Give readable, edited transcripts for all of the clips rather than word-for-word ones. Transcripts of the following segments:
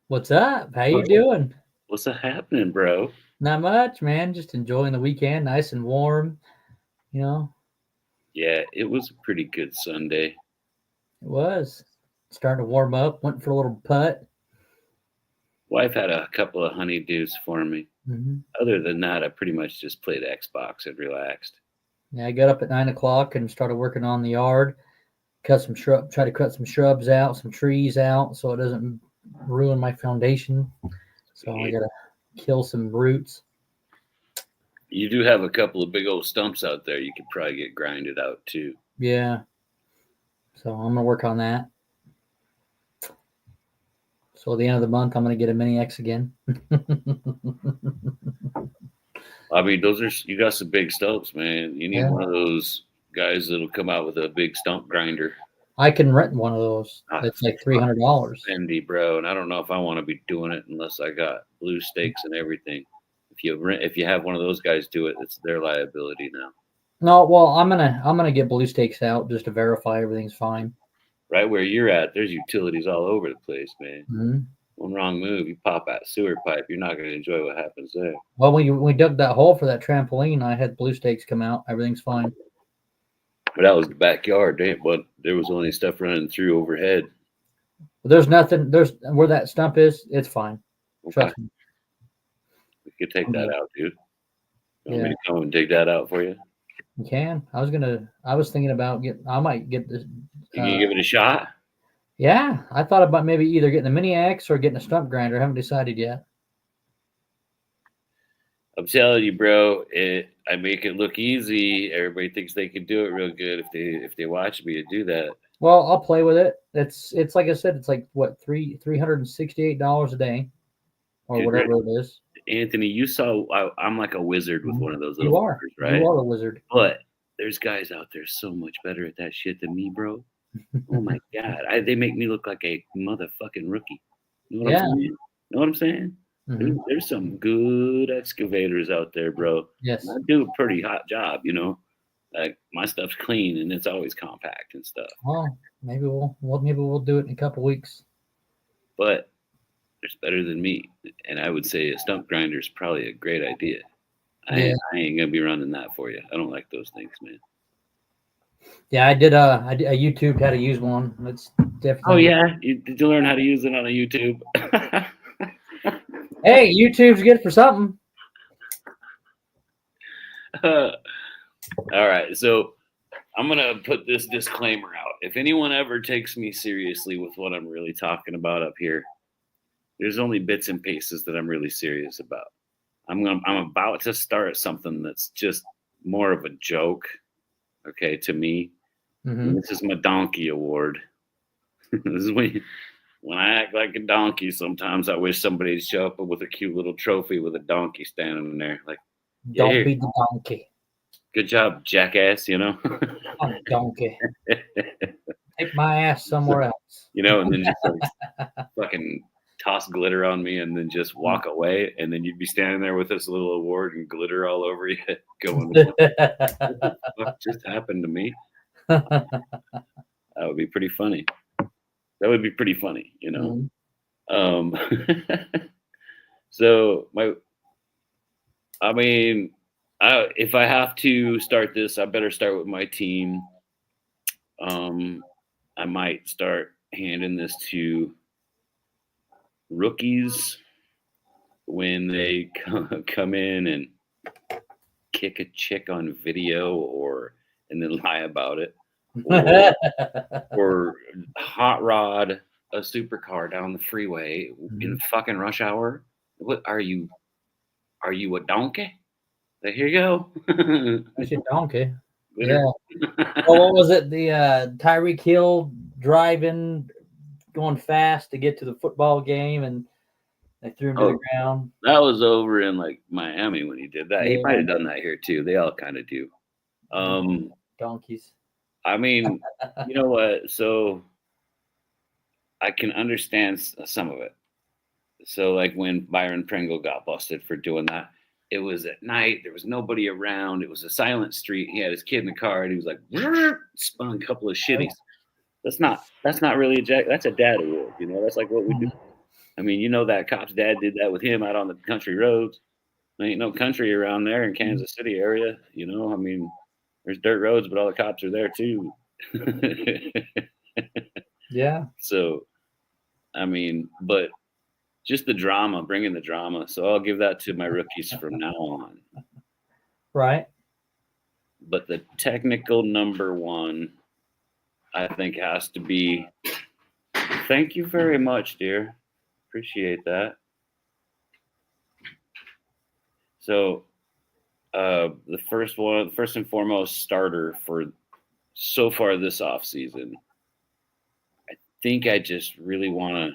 What's up? How you doing? What's happening, bro? Not much, man. Just enjoying the weekend, nice and warm. You know, Yeah, it was a pretty good Sunday. it was starting to warm up. Went for a little putt. Wife had a couple of honeydews for me. hmm Other than that, I pretty much just played Xbox and relaxed. Yeah, I got up at 9 o'clock and started working on the yard. Cut some shrub, try to cut some shrubs out, some trees out, so it doesn't ruin my foundation. So I You gotta kill some roots. you do have a couple of big old stumps out there. You could probably get grinded out too. Yeah, so I'm gonna work on that. So at the end of the month, I'm gonna get a mini X again. I mean, those are you got some big stumps, man. You need Yeah, one of those guys that'll come out with a big stump grinder. I can rent one of those. Ah, It's like $300. Fendi, bro, and I don't know if I want to be doing it unless I got blue stakes and everything. If you have one of those guys do it, it's their liability now. No, well, I'm gonna get blue stakes out just to verify everything's fine. Right where you're at, there's utilities all over the place, man. hmm One wrong move, you pop that sewer pipe, you're not going to enjoy what happens there. Well, when we dug that hole for that trampoline, I had blue stakes come out. Everything's fine. But that was the backyard, damn, but there was only stuff running through overhead. But there's nothing. There's where that stump is. It's fine. Okay, Trust me. we could take I'm that good. out, dude. You want me Yeah, to come and dig that out for you? you can. I was thinking about get. I might get this. You can give it a shot? Yeah, I thought about maybe either getting a mini X or getting a stump grinder. I haven't decided yet. I'm telling you, bro, I make it look easy. Everybody thinks they can do it real good if they watch me do that. Well, I'll play with it. It's like I said. It's like what $368 a day or Dude, whatever it is. Anthony, you saw I'm like a wizard with one of those little You are. fuckers, You right? are a wizard. But there's guys out there so much better at that shit than me, bro. Oh my god, they make me look like a motherfucking rookie. You know what I'm Yeah. saying? Know what I'm saying? hmm There's some good excavators out there, bro. Yes. I do a pretty hot job, you know. Like my stuff's clean and it's always compact and stuff. Well, maybe we'll do it in a couple weeks. But there's better than me, and I would say a stump grinder is probably a great idea. Yeah. I ain't gonna be running that for you. I don't like those things, man. Yeah, I YouTube how to use one. It's Oh definitely. yeah, did you learn how to use it on a YouTube? Hey, YouTube's good for something. All right, so I'm gonna put this disclaimer out. If anyone ever takes me seriously with what I'm really talking about up here, there's only bits and pieces that I'm really serious about. I'm about to start something that's just more of a joke, okay, to me. And hmm this is my donkey award. This is when I act like a donkey. Sometimes I wish somebody'd show up with a cute little trophy with a donkey standing there, like, yeah, Don't here, be the donkey. good job, jackass. You know, I'm a donkey. Take my ass somewhere else. and then just like fucking toss glitter on me and then just walk away, and then you'd be standing there with this little award and glitter all over you, going, "What the fuck just happened to me?" That would be pretty funny. That would be pretty funny, you know. Mhm. Um, so I mean, if I have to start this, I better start with my team. I might start handing this to rookies when they come in and kick a chick on video and then lie about it, or hot rod a supercar down the freeway in fucking rush hour. What are you? Are you a donkey? Like, here you go. That's your donkey. Glitter. Yeah. Oh, what was it? The Tyreek Hill driving, going fast to get to the football game, and they threw him to the Oh, ground. that was over in like Miami when he did that. He Yeah. might have done that here too. They all kind of do. Donkeys. I mean, you know what? So I can understand some of it. So like when Byron Pringle got busted for doing that, it was at night. There was nobody around. It was a silent street. He had his kid in the car, and he was like, spun a couple of shitties. That's not really a jack. That's a dad award. You know, that's like what we do. I mean, you know that cop's dad did that with him out on the country roads. There ain't no country around there in Kansas City area, you know. I mean, there's dirt roads, but all the cops are there too. Yeah. So, I mean, but just the drama, bringing the drama. So I'll give that to my rookies from now on. Right. But the technical number one, I think, has to be. Thank you very much, dear. Appreciate that. So, the first and foremost starter for so far this off season, I think I just really want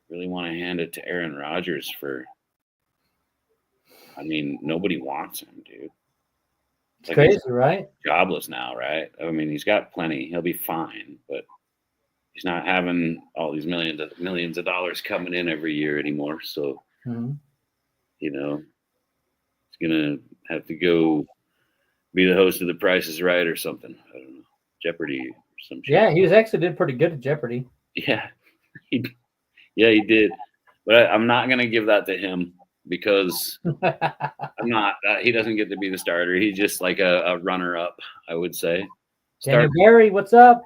to hand it to Aaron Rodgers for. I mean, nobody wants him, dude. It's like crazy, right? Jobless now, right? I mean, he's got plenty. He'll be fine, but he's not having all these millions of dollars coming in every year anymore. So, you know, he's gonna have to go be the host of The Price is Right or something. I don't know, Jeopardy or some shit. Yeah, he was actually did pretty good at Jeopardy. Yeah, he did. But I'm not gonna give that to him because I'm not. He doesn't get to be the starter. He's just like a runner-up, I would say. Daniel Barry, what's up?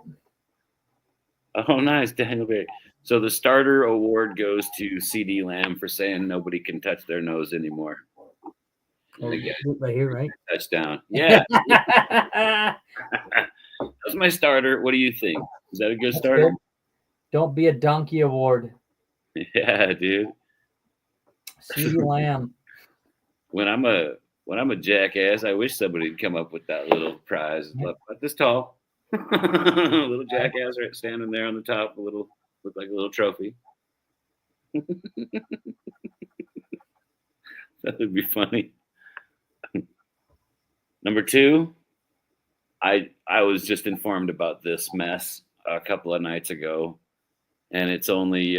Oh, nice, Daniel Barry. So the starter award goes to CD Lamb for saying nobody can touch their nose anymore. Right here, right? Touchdown. Yeah. That's my starter. What do you think? Is that a good starter? Good. Don't be a donkey award. Yeah, dude. CD Lamb. When I'm a jackass, I wish somebody'd come up with that little prize. About this tall. Little jackass right standing there on the top, look like a little trophy. That would be funny. Number two, I was just informed about this mess a couple of nights ago, and it's only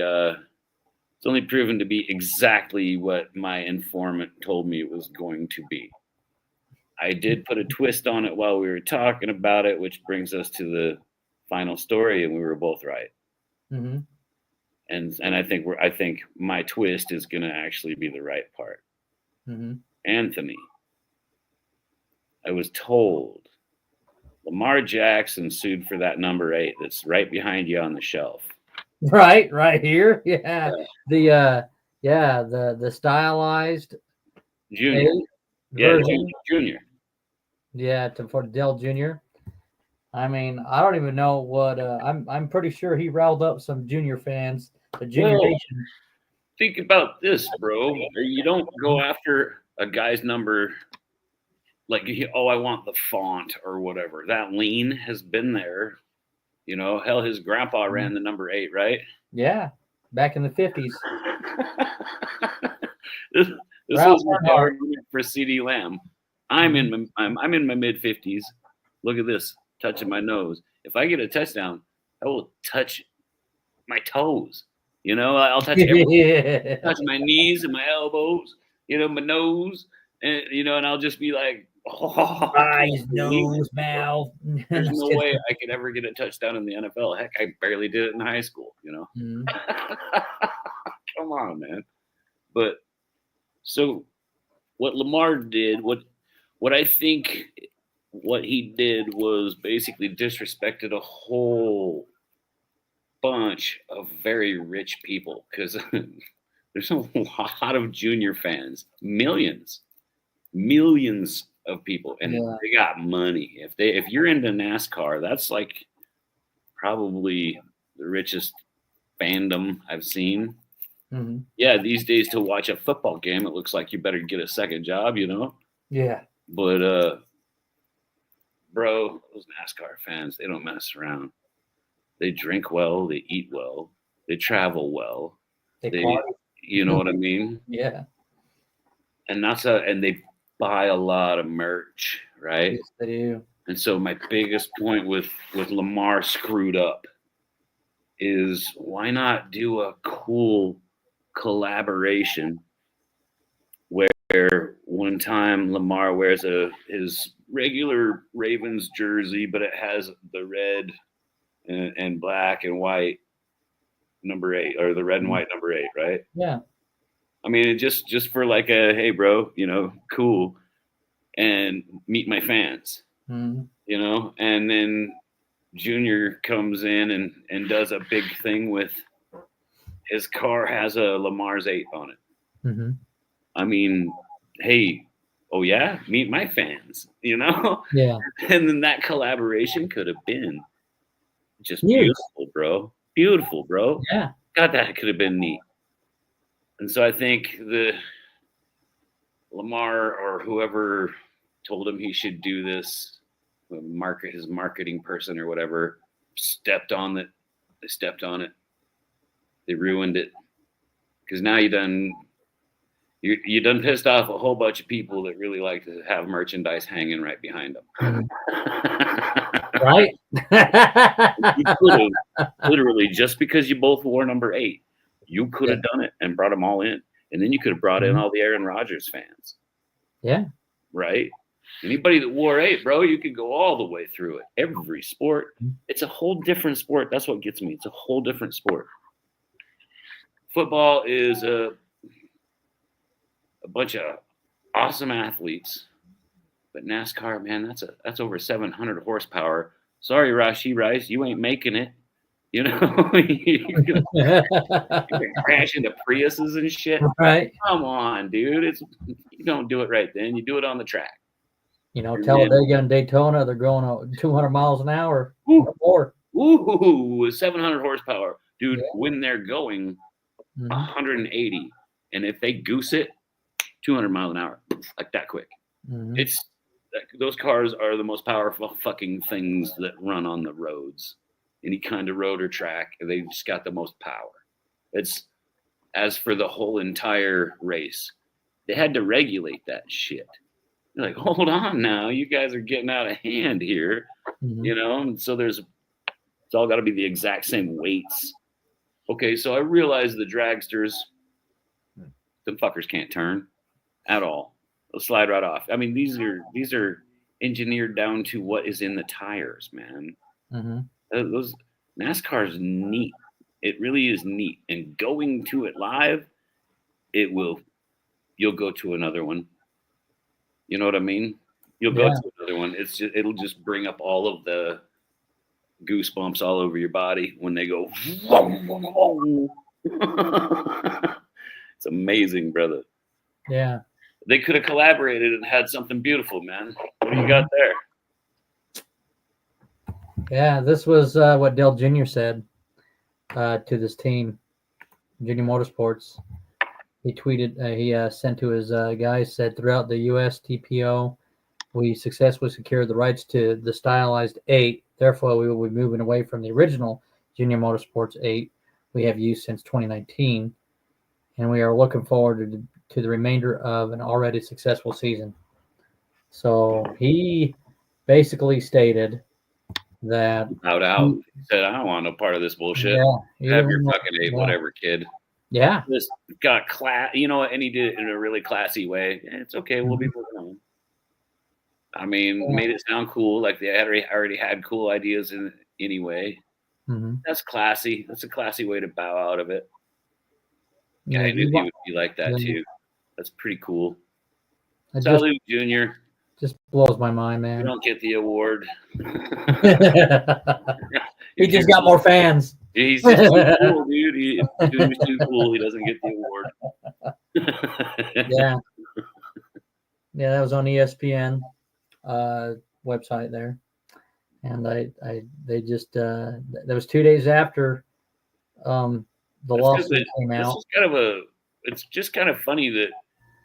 proven to be exactly what my informant told me it was going to be. I did put a twist on it while we were talking about it, which brings us to the final story, and we were both right. Mm-hmm. And I think my twist is going to actually be the right part. Mm-hmm. Anthony, I was told Lamar Jackson sued for that number 8 that's right behind you on the shelf. Right here. Yeah. The stylized Junior. Junior. Yeah, for Dell Jr. I mean, I don't even know what I'm pretty sure he riled up some Junior fans, the Junior Nation. Think about this, bro. You don't go after a guy's number like, oh, I want the font or whatever. That lean has been there. You know, hell, his grandpa ran the number 8, right? Yeah, back in the 50s. This was my argument for CD Lamb. I'm in my mid 50s. Look at this, touching my nose. If I get a touchdown, I will touch my toes. You know, I'll touch everything. Touch my knees and my elbows. You know, my nose, and and I'll just be like, oh, eyes, nose, mouth. There's no way I could ever get a touchdown in the NFL. Heck, I barely did it in high school. You know, come on, man. But so what Lamar did, what I think what he did was basically disrespected a whole bunch of very rich people, because there's a lot of Junior fans, millions of people, and they got money. If you're into NASCAR, that's like probably the richest fandom I've seen. Mm-hmm. Yeah, these days to watch a football game, it looks like you better get a second job, you know? Yeah. But, bro, those NASCAR fans, they don't mess around. They drink well, they eat well, they travel well. They you know what I mean? Yeah. And and they buy a lot of merch, right? Yes, they do. And so my biggest point with Lamar screwed up is, why not do a cool collaboration where one time Lamar wears his regular Ravens jersey, but it has the red and black and white number 8 or the red and white number 8, right? Yeah. I mean, it just for like a, hey, bro, cool, and meet my fans, Mhm. and then Junior comes in and does a big thing with his car has a Lamar's 8 on it. Mhm. I mean, hey, oh yeah, meet my fans, Yeah. and then that collaboration could have been just Huge. beautiful, bro. Yeah. God, that could have been neat. And so I think the Lamar or whoever told him he should do this, his marketing person or whatever, stepped on it. They stepped on it. They ruined it because now you done pissed off a whole bunch of people that really like to have merchandise hanging right behind them. Right? You could have, literally, just because you both wore number 8, you could have done it and brought them all in. And then you could have brought in all the Aaron Rodgers fans. Yeah. Right? Anybody that wore 8, bro, you could go all the way through it. Every sport. It's a whole different sport. That's what gets me. It's a whole different sport. Football is a bunch of awesome athletes. But NASCAR, man, that's over 700 horsepower. Sorry, Rashi Rice, you ain't making it. You can crash into Priuses and shit. Right. Come on, dude. You don't do it right then. You do it on the track. Talladega and Daytona, they're going 200 miles an hour or more. Ooh, 700 horsepower. Dude, when they're going 180, and if they goose it, 200 miles an hour, like that quick. It's those cars are the most powerful fucking things that run on the roads. Any kind of road or track, they just got the most power. It's as for the whole entire race, they had to regulate that shit. They're like, hold on now, you guys are getting out of hand here, And so it's all got to be the exact same weights. Okay, so I realize the dragsters, them fuckers can't turn at all. They'll slide right off. I mean, these are engineered down to what is in the tires, man. Those NASCAR is neat. It really is neat. And going to it live, you'll go to another one. You know what I mean? You'll go to another one. It'll just bring up all of the goosebumps all over your body when they go. It's amazing, brother. Yeah. They could have collaborated and had something beautiful, man. What do you got there? Yeah, this was what Dale Jr. said to this team, Junior Motorsports. He tweeted, he sent to his guys, said, throughout the U.S. TPO, we successfully secured the rights to the stylized 8. Therefore, we will be moving away from the original Junior Motorsports 8 we have used since 2019. And we are looking forward to the remainder of an already successful season. So he basically stated that he said, I don't want no part of this bullshit. Have your fucking 8, whatever, kid. Yeah. This got class, and he did it in a really classy way. It's okay. We'll be moving on. I mean, made it sound cool, like they already had cool ideas in anyway. That's classy. That's a classy way to bow out of it. Yeah, I knew he would be like that too. That's pretty cool. Salute, Junior. Just blows my mind, man. You don't get the award. He just got more fans. He's just too cool, dude. He's too cool. He doesn't get the award. Yeah. Yeah, that was on ESPN website there. And they just that was 2 days after the lawsuit came out. It's just kind of funny that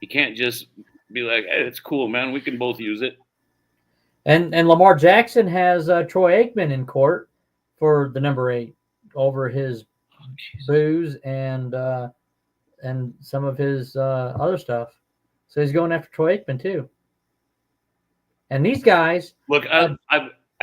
you can't just be like, hey, it's cool, man. We can both use it. And Lamar Jackson has Troy Aikman in court for the number 8 over his booze and some of his other stuff. So he's going after Troy Aikman too. And these guys look, I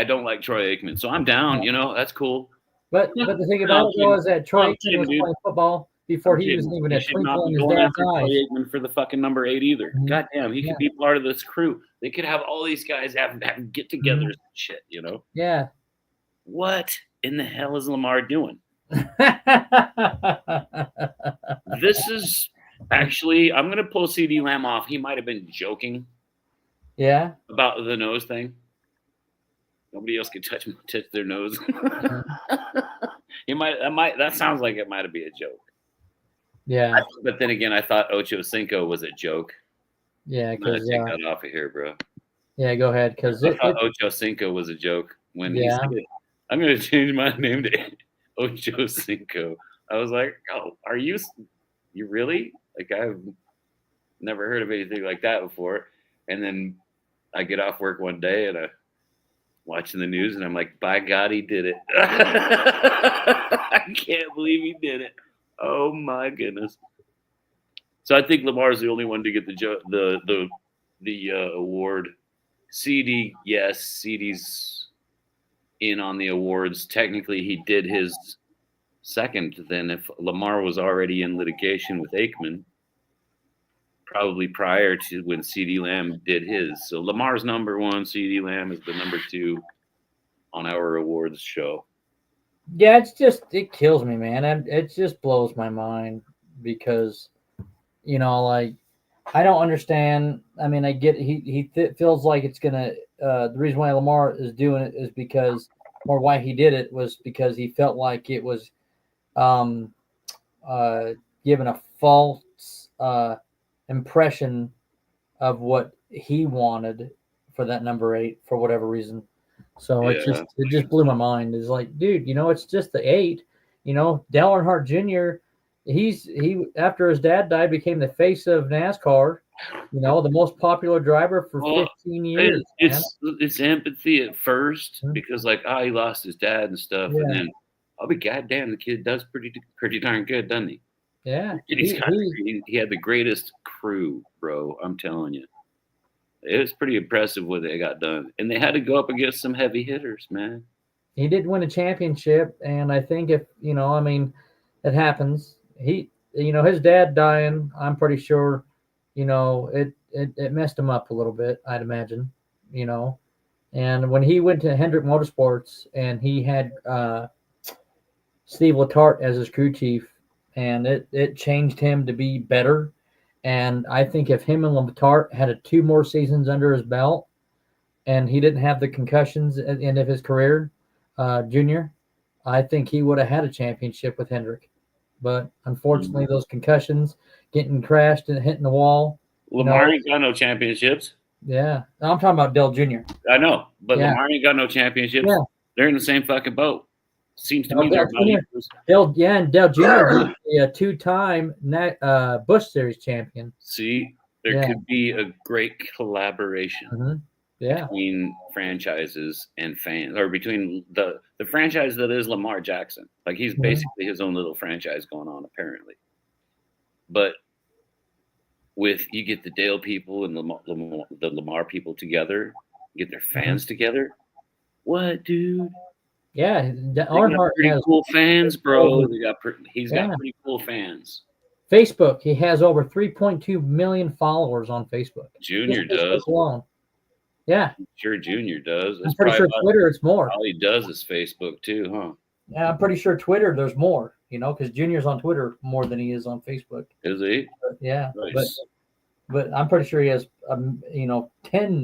don't like Troy Aikman, so I'm down. That's cool. But the thing about it was that Troy Aikman was playing football before he was even a twinkle in his dad's eyes. Troy Aikman for the fucking number 8 either. God damn, he could be part of this crew. They could have all these guys have get-togethers and shit. Yeah. What in the hell is Lamar doing? This is actually, I'm going to pull CD Lamb off. He might have been joking Yeah. about the nose thing. Nobody else could touch their nose. That sounds like it might be a joke. Yeah. But then again, I thought Ocho Cinco was a joke. Yeah. I'm gonna Because take that off of here, bro. yeah, go ahead. Because I thought Ocho Cinco was a joke when he yeah. said, "I'm gonna change my name to Ocho Cinco." I was like, "Oh, are you really?" Like, I've never heard of anything like that before. And then I get off work one day and I watching the news and I'm like, by God, he did it. I can't believe he did it. Oh my goodness. So I think Lamar's the only one to get the award. CD, yes, CD's in on the awards. Technically, he did his second. Then, if Lamar was already in litigation with Aikman, probably prior to when CD Lamb did his. So Lamar's number one, CD Lamb is the number two on our awards show. Yeah, it kills me, man. It just blows my mind because, like, I don't understand. I mean, I get he feels like it's gonna. The reason why Lamar is doing it is because, or why he did it was because he felt like it was, um, given a false impression of what he wanted for that number 8 for whatever reason. So Yeah. it just blew my mind. It's like, dude, it's just the 8. Dale Earnhardt Jr. He after his dad died became the face of NASCAR. The most popular driver for 15 years. It's empathy at first because like he lost his dad and stuff, and then I'll be goddamn, the kid does pretty darn good, doesn't he? Yeah, he had the greatest crew, bro. I'm telling you, it was pretty impressive what they got done, and they had to go up against some heavy hitters, man. He did win a championship, and I think if I mean, it happens. His dad dying, I'm pretty sure, it messed him up a little bit, I'd imagine, And when he went to Hendrick Motorsports and he had Steve Letarte as his crew chief, and it changed him to be better. And I think if him and Letarte had 2 more seasons under his belt, and he didn't have the concussions at the end of his career, junior, I think he would have had a championship with Hendrick. But unfortunately, those concussions, getting crashed and hitting the wall. Lamar ain't got no championships. Yeah, I'm talking about Dale Jr. I know, but Lamar ain't got no championships. Yeah. They're in the same fucking boat. Seems to me they're about equals. And Dale Jr. is a 2-time Busch Series champion. See, there could be a great collaboration between franchises and fans, or between the franchise that is Lamar Jackson. Like, he's basically his own little franchise going on, apparently. But you get the Dale people and the Lamar people together, get their fans together. What, dude? Yeah, Earnhardt has cool fans, bro. He's got pretty cool fans. Facebook, he has over 3.2 million followers on Facebook. Junior does. Alone. Yeah. Sure, Junior does. I'm pretty sure Twitter it's more. All he does is Facebook too, huh? Yeah, I'm pretty sure Twitter there's more, because Junior's on Twitter more than he is on Facebook. Is he? Yeah. Nice. But I'm pretty sure he has 10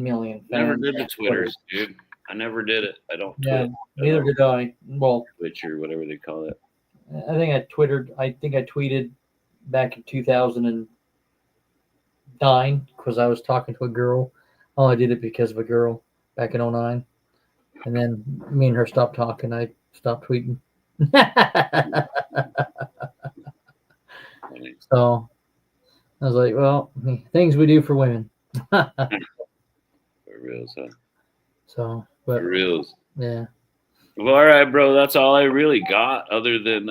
million fans. Never did the Twitters, dude. I never did it. I don't Twitter. Yeah, neither did I. Well, Twitch or whatever they call it. I think I tweeted back in 2009 because I was talking to a girl. Oh, I did it because of a girl back in 2009. And then me and her stopped talking. I stopped tweeting. So I was like, well, things we do for women. For reals, huh? So, but for reals. Yeah. Well, all right, bro. That's all I really got other than,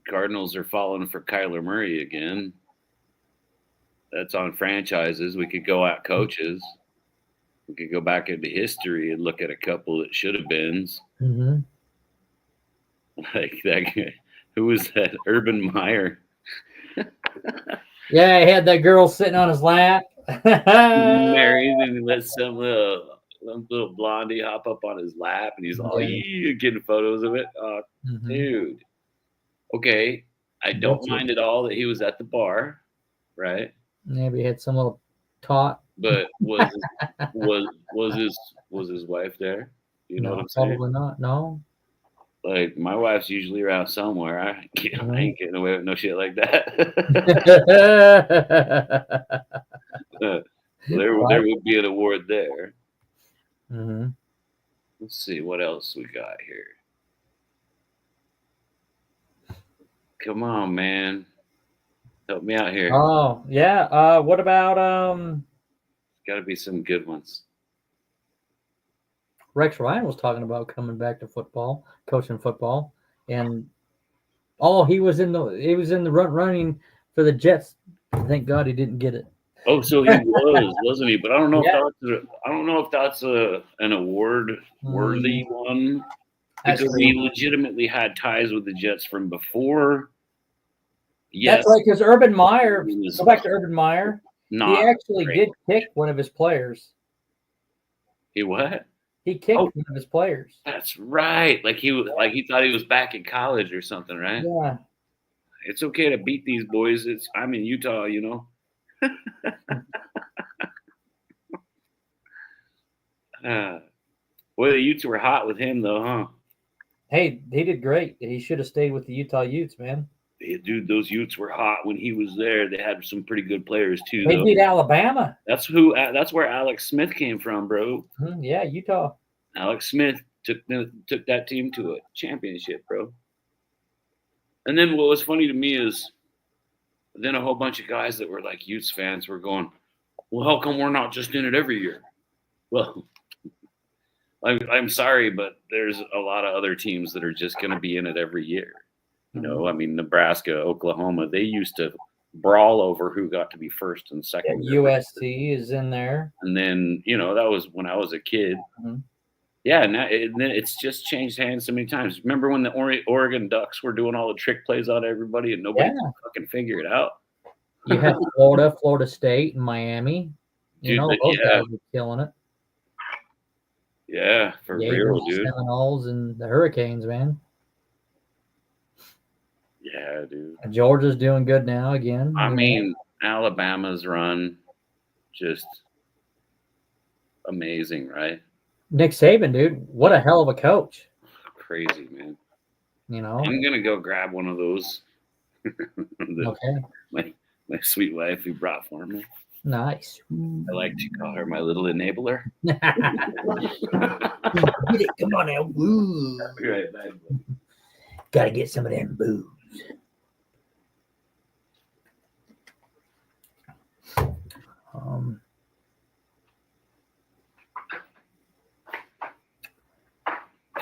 Cardinals are falling for Kyler Murray again. That's on franchises. We could go at coaches. We could go back into history and look at a couple that should have been. Mm-hmm. Like that guy. Who was that? Urban Meyer. Yeah, he had that girl sitting on his lap. Married and let some little blondie hop up on his lap, and he's all Yeah. getting photos of it. Mhm. Dude. Okay, I don't Betcha. mind at all that he was at the bar, right? Maybe he had some little tot. But was his wife there? You know what No, I'm saying? probably not. No. Like my wife's usually around somewhere. I Mhm. ain't getting away with no shit like that. So there Right. would be an award there. Mhm. Let's see what else we got here. Come on, man, help me out here. Oh, yeah. What about Got to be some good ones. Rex Ryan was talking about coming back to football, coaching football, and oh, he was in the running for the Jets. Thank God he didn't get it. Oh, so he was, wasn't he? But I don't know if Yeah. that's an award worthy one That's because true. he legitimately had ties with the Jets from before. That's Yes, right, because Urban Meyer, he was go back to Urban Meyer. He not actually great. did kick one of his players. He what? He kicked Oh, one of his players. that's right. Like he thought he was back in college or something, right? Yeah. It's okay to beat these boys. I'm in Utah, you know. Boy, the Utes were hot with him though, huh? Hey, he did great. He should have stayed with the Utah Utes, man. Dude, those Utes were hot when he was there. They had some pretty good players too, They though. beat Alabama. That's where Alex Smith came from, bro. Yeah, Utah. Alex Smith took that team to a championship, bro. And then what was funny to me is then a whole bunch of guys that were like Utes fans were going, "Well, how come we're not just in it every year?" Well, I'm sorry, but there's a lot of other teams that are just going to be in it every year. You know, I mean, Nebraska, Oklahoma, they used to brawl over who got to be first and Yeah, second. USC is in there. And then, that was when I was a kid. Mhm. Yeah, now it's just changed hands so many times. Remember when the Oregon Ducks were doing all the trick plays on everybody and nobody could fucking figure it out? You had Florida, Florida State, and Miami. You Dude, know, those guys were killing it. Yeah, for Gators, real, dude. Seminoles, and the Hurricanes, man. Yeah, dude. Georgia's doing good now again. I mean, Alabama's run just amazing, right? Nick Saban, dude, what a hell of a coach. Crazy, man. You know. I'm gonna go grab one of those. Okay. My sweet wife who brought for me. Nice. I like to call her my little enabler. Get it, come on now. Woo. Right back. Gotta get some of them booze.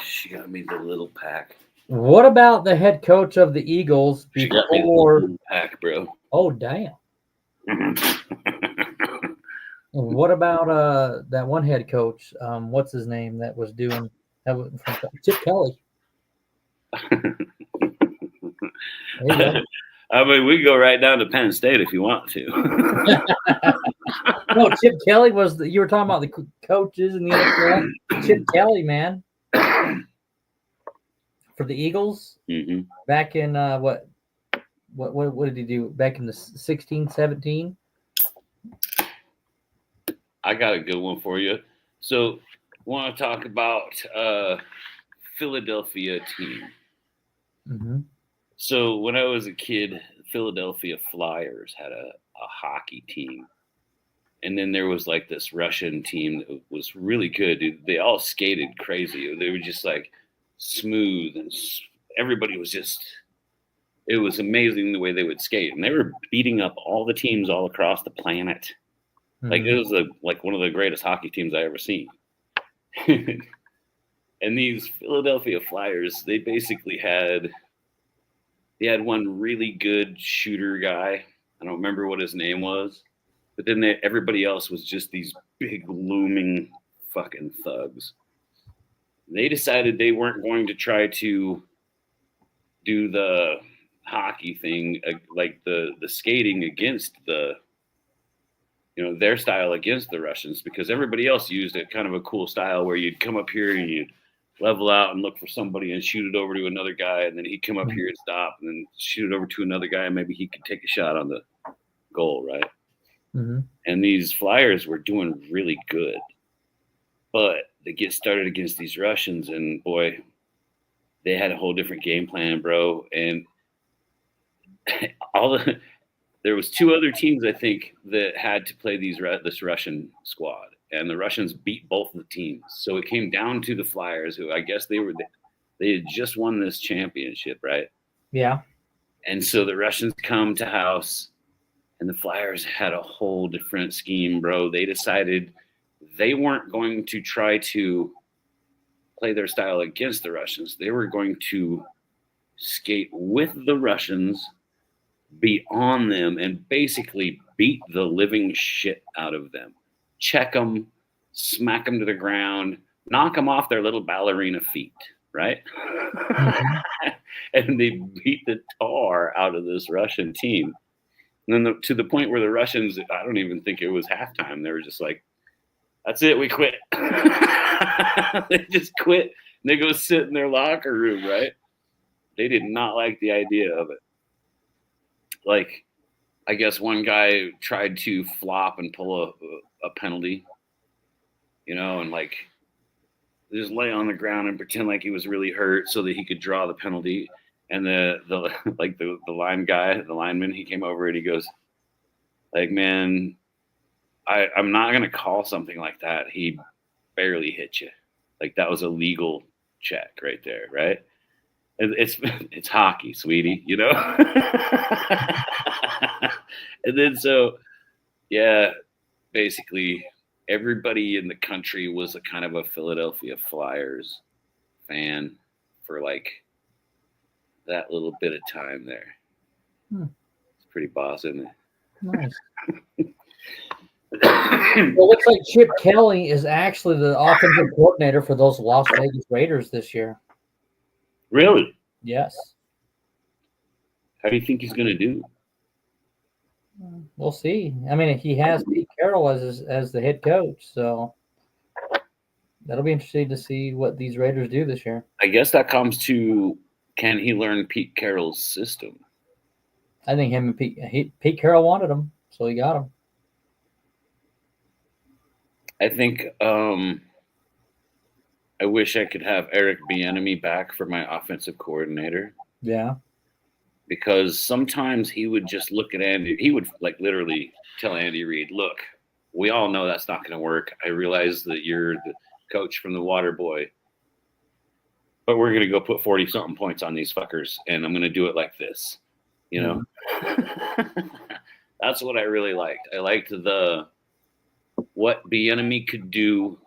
She got me the little pack. What about the head coach of the Eagles She got me the before? little pack, bro. Oh, damn. What about that one head coach? What's his name that was doing that was from Chip Kelly? I mean, we can go right down to Penn State if you want to. No, Chip Kelly was you were talking about the coaches in the NFL. Chip Kelly, man, for the Eagles back in what did he do back in the 16, 17? I got a good one for you. So, want to talk about Philadelphia team. Mm-hmm. So, when I was a kid, Philadelphia Flyers had a hockey team. And then there was like this Russian team that was really good. Dude. They all skated crazy. They were just like smooth and everybody was just, it was amazing the way they would skate. And they were beating up all the teams all across the planet. Like it was like one of the greatest hockey teams I ever seen. And these Philadelphia Flyers, they basically had one really good shooter guy. I don't remember what his name was, but then everybody else was just these big looming fucking thugs. They decided they weren't going to try to do the hockey thing, like the skating against the their style against the Russians, because everybody else used a kind of a cool style where you'd come up here and you'd level out and look for somebody and shoot it over to another guy, and then he'd come up here and stop and then shoot it over to another guy, and maybe he could take a shot on the goal, right? Mm-hmm. And these Flyers were doing really good, but they get started against these Russians, and boy, they had a whole different game plan, bro. And there was 2 other teams, I think, that had to play this Russian squad, and the Russians beat both of the teams. So it came down to the Flyers, who I guess they had just won this championship, right? Yeah. And so the Russians come to house, and the Flyers had a whole different scheme, bro. They decided they weren't going to try to play their style against the Russians. They were going to skate with the Russians, be on them, and basically beat the living shit out of them. Check them, smack them to the ground, knock them off their little ballerina feet, right? Mm-hmm. And they beat the tar out of this Russian team. And then to the point where the Russians, I don't even think it was halftime. They were just like, that's it, we quit. They just quit. And they go sit in their locker room, right? They did not like the idea of it. Like, I guess one guy tried to flop and pull a penalty, and like just lay on the ground and pretend like he was really hurt so that he could draw the penalty. And the lineman, he came over and he goes, like, man, I'm not gonna call something like that. He barely hit you. Like, that was a legal check right there, right? It's hockey, sweetie, And then basically everybody in the country was a kind of a Philadelphia Flyers fan for like that little bit of time there. It's pretty boss, isn't it? Nice. Well, it looks like Chip Kelly is actually the offensive coordinator for those Las Vegas Raiders this year. Really? Yes. How do you think he's going to do? We'll see. I mean, he has Pete Carroll as the head coach, so that'll be interesting to see what these Raiders do this year. I guess that comes to, can he learn Pete Carroll's system? I think him and Pete Carroll wanted him, so he got him. I think I wish I could have Eric Bieniemy back for my offensive coordinator. Yeah. Because sometimes he would just look at Andy. He would like literally tell Andy Reid, look, we all know that's not going to work. I realize that you're the coach from the Water Boy, but we're going to go put 40-something points on these fuckers, and I'm going to do it like this. That's what I really liked. I liked what Bieniemy could do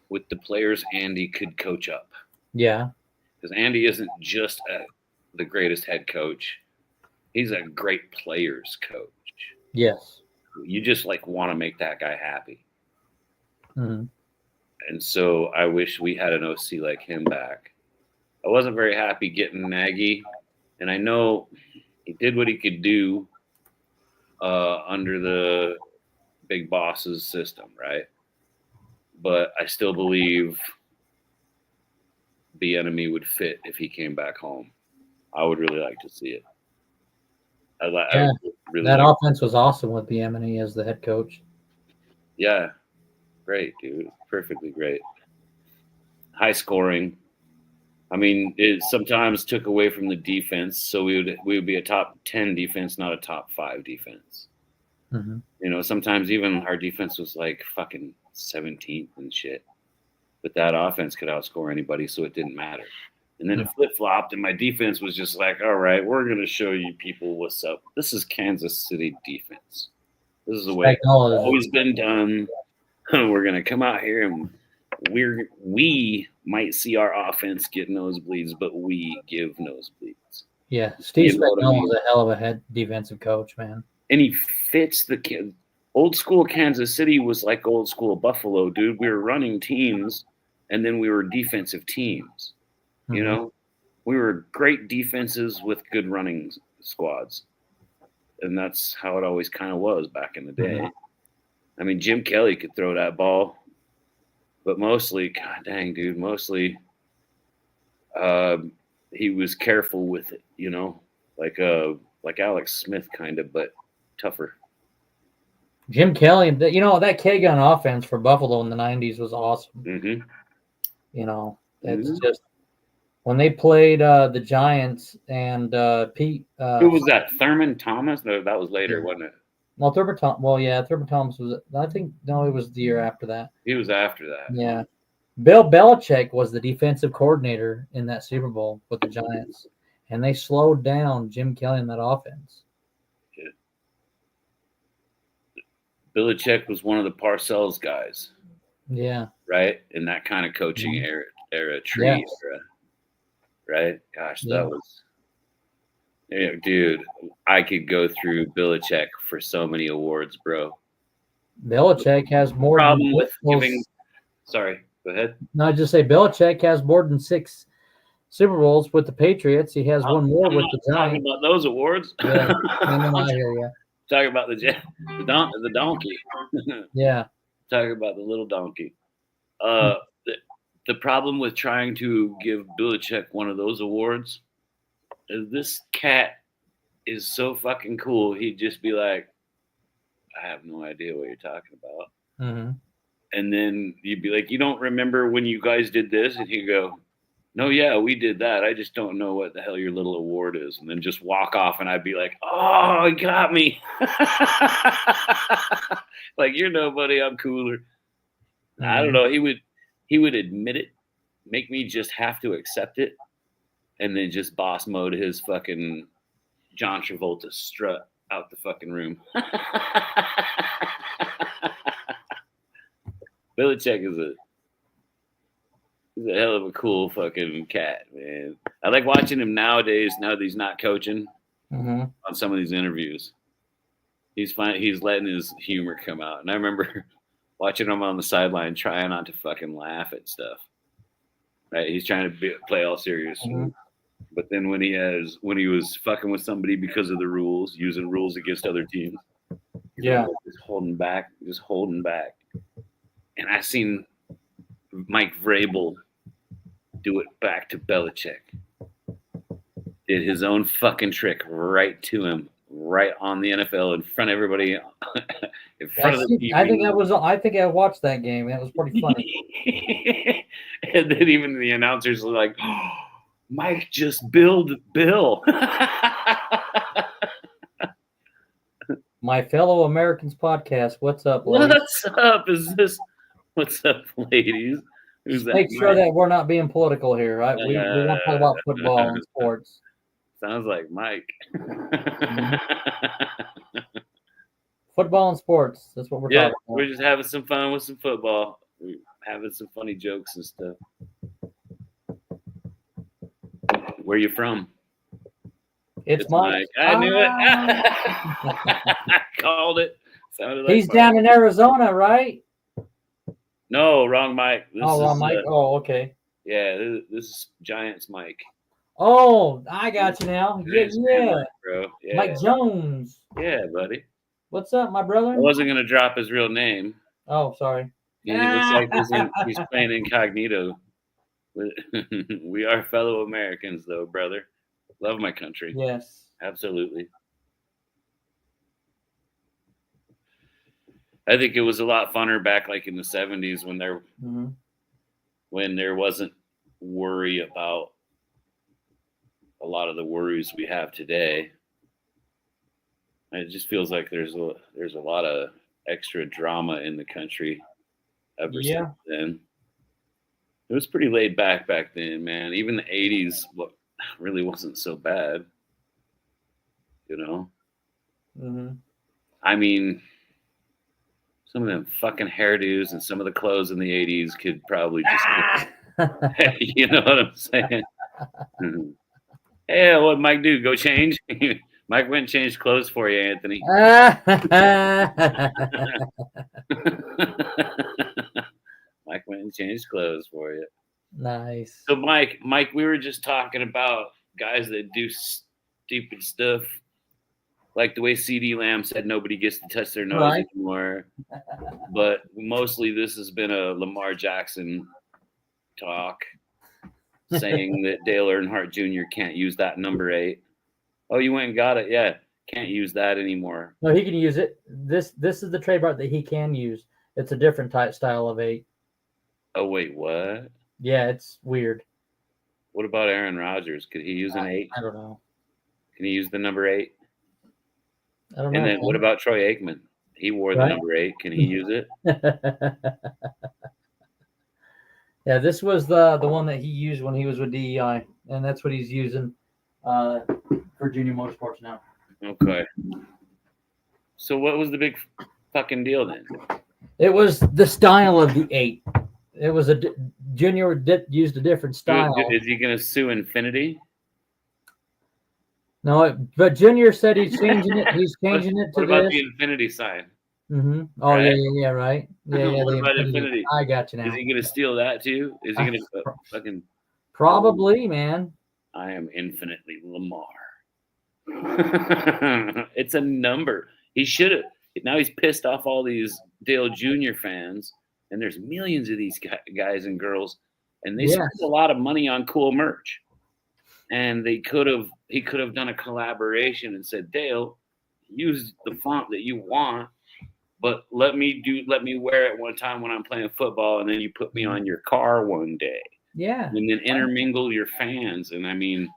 with the players Andy could coach up. Yeah. Because Andy isn't just the greatest head coach. He's a great players coach. Yes. You just like want to make that guy happy. Mm-hmm. And so I wish we had an OC like him back. I wasn't very happy getting Nagy, and I know he did what he could do under the big boss's system, right? But I still believe Bieniemy would fit if he came back home. I would really like to see it. That offense was awesome with Bieniemy as the head coach. Yeah, great, dude. Perfectly great. High scoring. I mean, it sometimes took away from the defense, so we would be a top 10 defense, not a top 5 defense. Mm-hmm. Sometimes even our defense was like fucking 17th and shit. But that offense could outscore anybody, so it didn't matter. And then it flip-flopped, and my defense was just like, all right, we're going to show you people what's up. This is Kansas City defense. This is the way it's always been done. We're going to come out here, and we might see our offense get nosebleeds, but we give nosebleeds. Yeah, Steve Spagnuolo is a hell of a head defensive coach, man. And he fits the kid. Old school Kansas City was like old school Buffalo, dude. We were running teams, and then we were defensive teams. Mm-hmm. We were great defenses with good running squads. And that's how it always kind of was back in the day. Mm-hmm. I mean, Jim Kelly could throw that ball, but mostly, god dang, dude, mostly he was careful with it, like Alex Smith kind of, but tougher. Jim Kelly, that K-gun offense for Buffalo in the 90s was awesome. Mm-hmm. It's just when they played the Giants and Pete. Who was that? Thurman Thomas? No, that was later, wasn't it? Well, Thurman Thomas was. I think no, it was the year after that. He was after that. Yeah, Bill Belichick was the defensive coordinator in that Super Bowl with the Giants, and they slowed down Jim Kelly in that offense. Yeah. Belichick was one of the Parcells guys. Yeah. Right? In that kind of coaching era, era. Right? Gosh, that was. Yeah, dude, I could go through Belichick for so many awards, bro. Belichick has more problem with giving. Sorry, go ahead. No, I just say Belichick has more than 6 Super Bowls with the Patriots. He has one more with the Giants. Talking about those awards. Yeah, I hear you. Talking about the donkey. Yeah. Talking about the little donkey. The problem with trying to give Belichick one of those awards is this cat is so fucking cool. He'd just be like, I have no idea what you're talking about. Mm-hmm. And then you'd be like, you don't remember when you guys did this? And he'd go, no, yeah, we did that. I just don't know what the hell your little award is. And then just walk off, and I'd be like, oh, he got me. Like, you're nobody. I'm cooler. Mm-hmm. I don't know. He would admit it, make me just have to accept it, and then just boss mode his fucking John Travolta strut out the fucking room. Belichick is a hell of a cool fucking cat, man. I like watching him nowadays. Now that he's not coaching, on some of these interviews, he's letting his humor come out. And I remember watching him on the sideline, trying not to fucking laugh at stuff. Right? He's trying to play all serious. Mm-hmm. But then when he was fucking with somebody because of the rules, using rules against other teams, just holding back. And I seen Mike Vrabel do it back to Belichick. Did his own fucking trick right to him, right on the NFL in front of everybody, in front of the TV. I think I watched that game. That was pretty funny. And then even the announcers were like, oh, Mike just billed Bill. My fellow Americans podcast. What's up, ladies? What's up, ladies? Who's that? Make sure that we're not being political here, right? We want to talk about football and sports. Sounds like Mike. Football and sports. That's what we're talking about. We're just having some fun with some football. We're having some funny jokes and stuff. Where you from? It's Mike. I knew it. I called it. Sounded like he's down in Arizona, right? No, wrong Mike. Wrong Mike. Oh, okay. Yeah, this is Giants Mike. Oh, I got you now. Yeah. Mike, bro. Yeah. Mike Jones. Yeah, buddy. What's up, my brother? I wasn't gonna drop his real name. Oh, sorry. Yeah, it looks like he's playing incognito. We are fellow Americans, though, brother. Love my country. Yes. Absolutely. I think it was a lot funner back like in the 70s when there wasn't worry about a lot of the worries we have today. It just feels like there's a lot of extra drama in the country ever since then. It was pretty laid back then, man. Even the 80s really wasn't so bad, you know? Mm-hmm. I mean, some of them fucking hairdos and some of the clothes in the 80s could probably just, you know what I'm saying? Hey, what Mike do? Go change? Mike went and changed clothes for you, Anthony. Mike went and changed clothes for you. Nice. So, Mike, we were just talking about guys that do stupid stuff. Like the way CD Lamb said nobody gets to touch their nose Right. anymore. But mostly this has been a Lamar Jackson talk saying that Dale Earnhardt Jr. can't use that number 8. Oh, you went and got it? Yeah. Can't use that anymore. No, he can use it. This is the trademark that he can use. It's a different type style of 8. Oh, wait, what? Yeah, it's weird. What about Aaron Rodgers? Could he use an 8? I don't know. Can he use the number 8? I don't know. And then what about Troy Aikman? He wore the number 8. Can he use it? Yeah, this was the one that he used when he was with DEI, and that's what he's using for Junior Motorsports now. Okay. So what was the big fucking deal then? It was the style of the 8. It was Junior used a different style. Is he going to sue Infinity? No, but Junior said he's changing it. He's changing it to what about this. the Infinity sign? Mm-hmm. Oh, right? yeah, right. Yeah, what about Infinity? I got you now. Is he going to steal that too? Is he going to fucking... Probably, man. I am infinitely Lamar. It's a number. He should have. Now he's pissed off all these Dale Jr. fans, and there's millions of these guys and girls, and they spend a lot of money on cool merch. And he could have done a collaboration and said, Dale, use the font that you want, but let me wear it one time when I'm playing football, and then you put me on your car one day. Yeah. And then intermingle your fans. And I mean,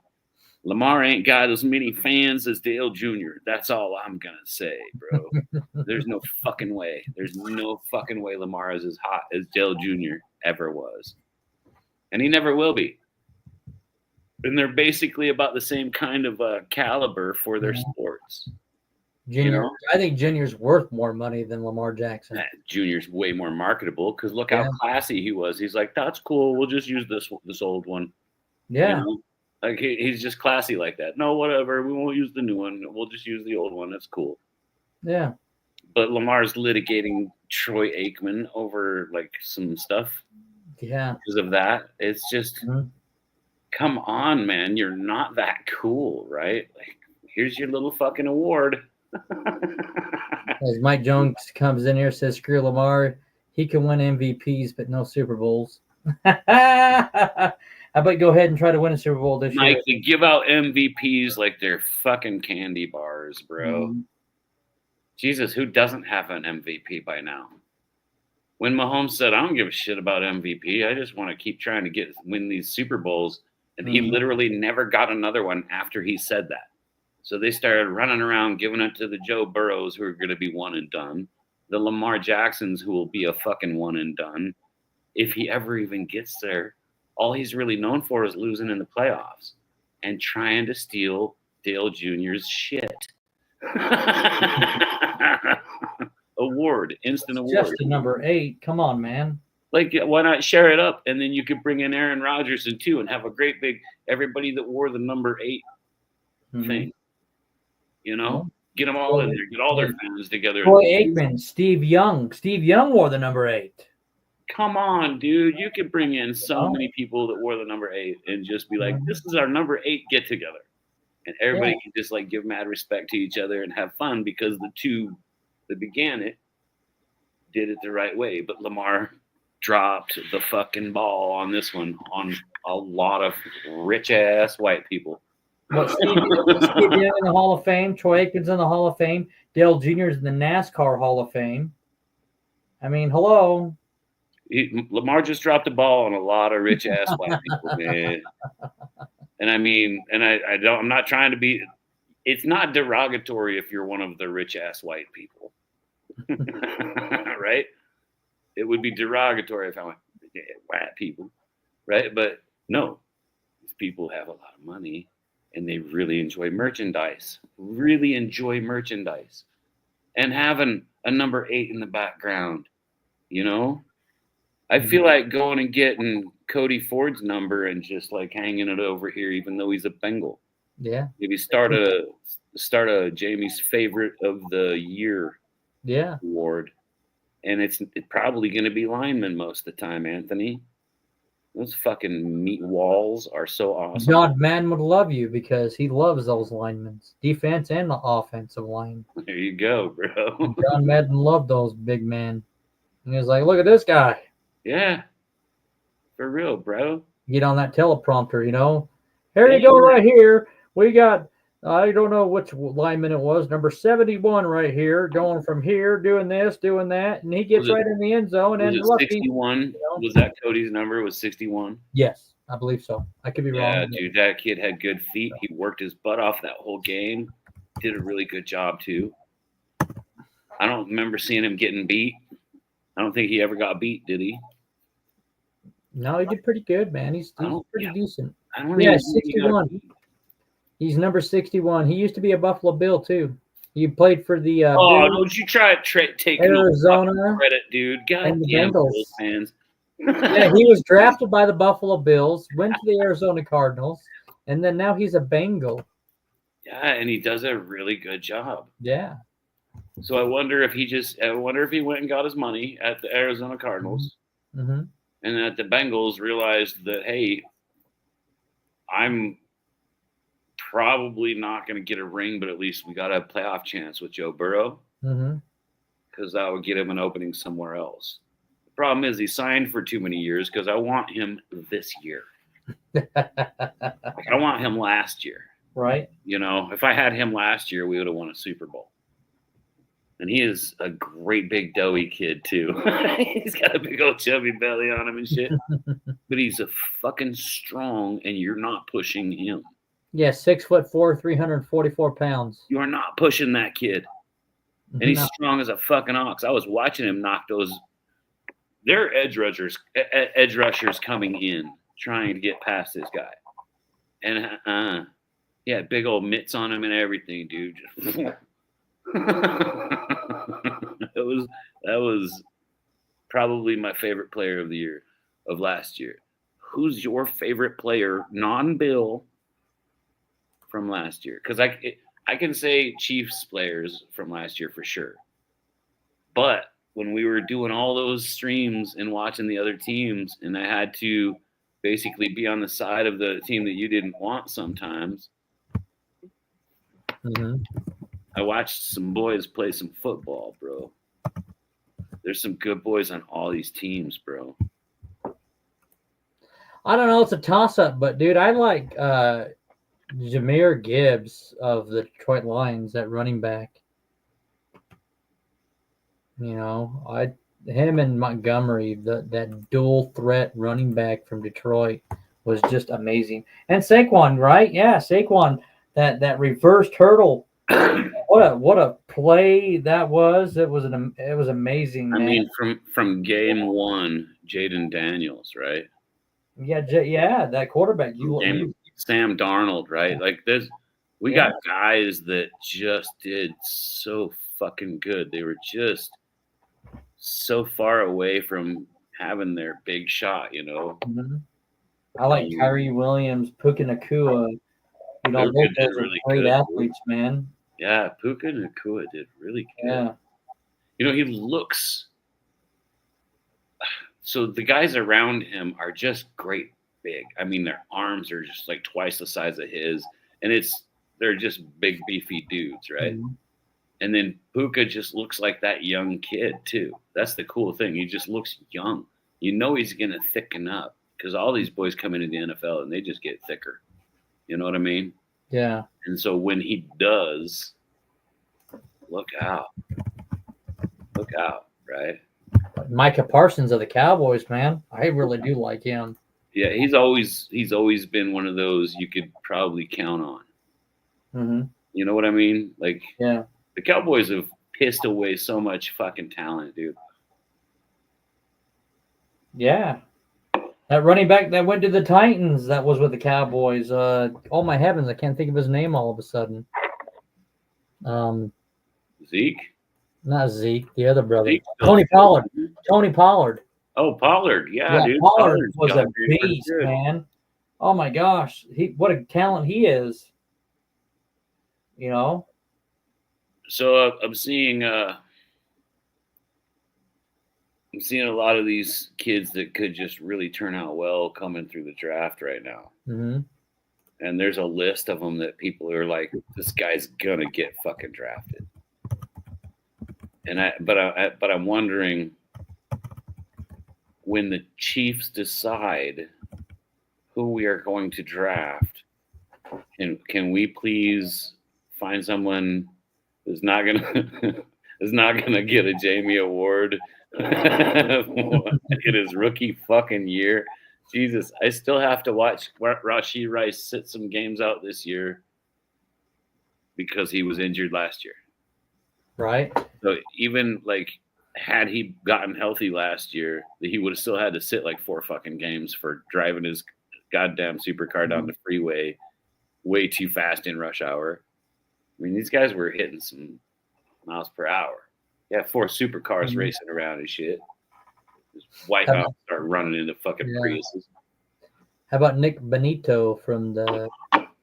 Lamar ain't got as many fans as Dale Jr. That's all I'm going to say, bro. There's no fucking way. There's no fucking way Lamar is as hot as Dale Jr. ever was. And he never will be. And they're basically about the same kind of caliber for their sports. Junior, I think Junior's worth more money than Lamar Jackson. Junior's way more marketable because look how classy he was. He's like, that's cool. We'll just use this old one. Yeah. You know? Like he's just classy like that. No, whatever. We won't use the new one. We'll just use the old one. That's cool. Yeah. But Lamar's litigating Troy Aikman over like some stuff. Yeah. Because of that. It's just, come on, man. You're not that cool, right? Like, here's your little fucking award. As Mike Jones comes in here, says, screw Lamar. He can win MVPs, but no Super Bowls. How about go ahead and try to win a Super Bowl this year? Mike, they give out MVPs like they're fucking candy bars, bro. Jesus, who doesn't have an MVP by now? When Mahomes said, I don't give a shit about MVP. I just want to keep trying to win these Super Bowls. And he literally never got another one after he said that. So they started running around giving it to the Joe Burrows who are going to be one and done. The Lamar Jacksons who will be a fucking one and done. If he ever even gets there, all he's really known for is losing in the playoffs and trying to steal Dale Jr.'s shit. Award, instant award. Just a number 8. Come on, man. Like, why not share it up? And then you could bring in Aaron Rodgers in too and have a great big, everybody that wore the number 8 thing. You know, get them all in there, get all their fans together. Troy Aikman, Steve Young. Steve Young wore the number 8. Come on, dude. You could bring in so many people that wore the number 8 and just be like, this is our number 8 get together. And everybody can just like give mad respect to each other and have fun because the two that began it did it the right way. But Lamar dropped the fucking ball on this one on a lot of rich ass white people. What, Steve Young in the Hall of Fame, Troy Aikman's in the Hall of Fame, Dale Jr.'s in the NASCAR Hall of Fame. I mean, hello. Lamar just dropped the ball on a lot of rich ass white people, man. And I mean, and I'm not trying to be. It's not derogatory if you're one of the rich ass white people, right? It would be derogatory if I went white people, right? But no, these people have a lot of money. And they really enjoy merchandise, and having a number 8 in the background, you know, I feel like going and getting Cody Ford's number and just like hanging it over here, even though he's a Bengal. Yeah. Maybe start a Jamie's favorite of the year award. And it's probably going to be lineman most of the time, Anthony. Those fucking meat walls are so awesome. John Madden would love you because he loves those linemen, defense and the offensive line. There you go, bro. John Madden loved those big men. And he was like, look at this guy. Yeah. For real, bro. Get on that teleprompter, Here you go right here. We got, I don't know which lineman it was, number 71 right here, going from here, doing this, doing that. And he gets right in the end zone. Was And it 61? Was that Cody's number? Was 61? Yes, I believe so. I could be wrong. Yeah, dude, that kid had good feet. He worked his butt off that whole game. Did a really good job, too. I don't remember seeing him getting beat. I don't think he ever got beat, did he? No, he did pretty good, man. He's pretty decent. I don't Yeah, 61. He's number 61. He used to be a Buffalo Bill, too. He played for the don't you try to take Arizona credit, dude. God and the damn Bengals Bills fans. Yeah, he was drafted by the Buffalo Bills, went to the Arizona Cardinals, and then now he's a Bengal. Yeah, and he does a really good job. Yeah. So I wonder if he went and got his money at the Arizona Cardinals, Mm-hmm. and that the Bengals realized that, hey, I'm probably not going to get a ring, but at least we got a playoff chance with Joe Burrow, because that would get him an opening somewhere else. The problem is he signed for too many years because I want him this year. I want him last year. Right. If I had him last year, we would have won a Super Bowl. And he is a great big doughy kid, too. He's got a big old chubby belly on him and shit. But he's a fucking strong, and you're not pushing him. Yeah, 6'4", 344 pounds. You are not pushing that kid. And he's strong as a fucking ox. I was watching him knock those. They're edge rushers coming in, trying to get past this guy. And yeah, big old mitts on him and everything, dude. That was probably my favorite player of the year, of last year. Who's your favorite player, non-Bill, from last year? Because I can say Chiefs players from last year for sure. But when we were doing all those streams and watching the other teams, and I had to basically be on the side of the team that you didn't want sometimes, I watched some boys play some football, bro. There's some good boys on all these teams, bro. I don't know. It's a toss-up, but, dude, I like Jahmyr Gibbs of the Detroit Lions, that running back. Him and Montgomery, that dual threat running back from Detroit was just amazing. And Saquon, right? Yeah, Saquon, that reverse hurdle. What a play that was! It was amazing. Man. I mean, from game one, Jaden Daniels, right? Yeah, that quarterback. Sam Darnold, right? Like we got guys that just did so fucking good. They were just so far away from having their big shot, I like Kyrie Williams, Puka Nacua. Those are really great athletes, man. Yeah, Puka Nacua did really good. Yeah. He looks. So the guys around him are just great big. I mean, their arms are just like twice the size of his, and they're just big, beefy dudes, right? Mm-hmm. And then Puka just looks like that young kid too. That's the cool thing. He just looks young. He's gonna thicken up because all these boys come into the NFL and they just get thicker. You know what I mean? Yeah. And so when he does, look out, right? Micah Parsons of the Cowboys, man. I really do like him. Yeah, he's always been one of those you could probably count on. Mm-hmm. You know what I mean? Like, yeah, the Cowboys have pissed away so much fucking talent, dude. Yeah. That running back that went to the Titans, that was with the Cowboys. Oh my heavens, I can't think of his name all of a sudden. Zeke? Not Zeke, the other brother. Tony Pollard. Tony Pollard. Oh, Pollard. Yeah, dude. Pollard was a beast, man. Oh my gosh. What a talent he is. So I'm seeing I'm seeing a lot of these kids that could just really turn out well coming through the draft right now. Mm-hmm. And there's a list of them that people are like, this guy's gonna get fucking drafted. And but I'm wondering, when the Chiefs decide who we are going to draft, can we please find someone who's not gonna is not gonna get a Jamie Award in his rookie fucking year? Jesus, I still have to watch Rashee Rice sit some games out this year because he was injured last year. Right. So even like, had he gotten healthy last year, he would have still had to sit like 4 fucking games for driving his goddamn supercar down the freeway way too fast in rush hour. I mean, these guys were hitting some miles per hour. Yeah, 4 supercars racing around and shit. Just wipe out, start running into fucking Priuses. How about Nick Benito from the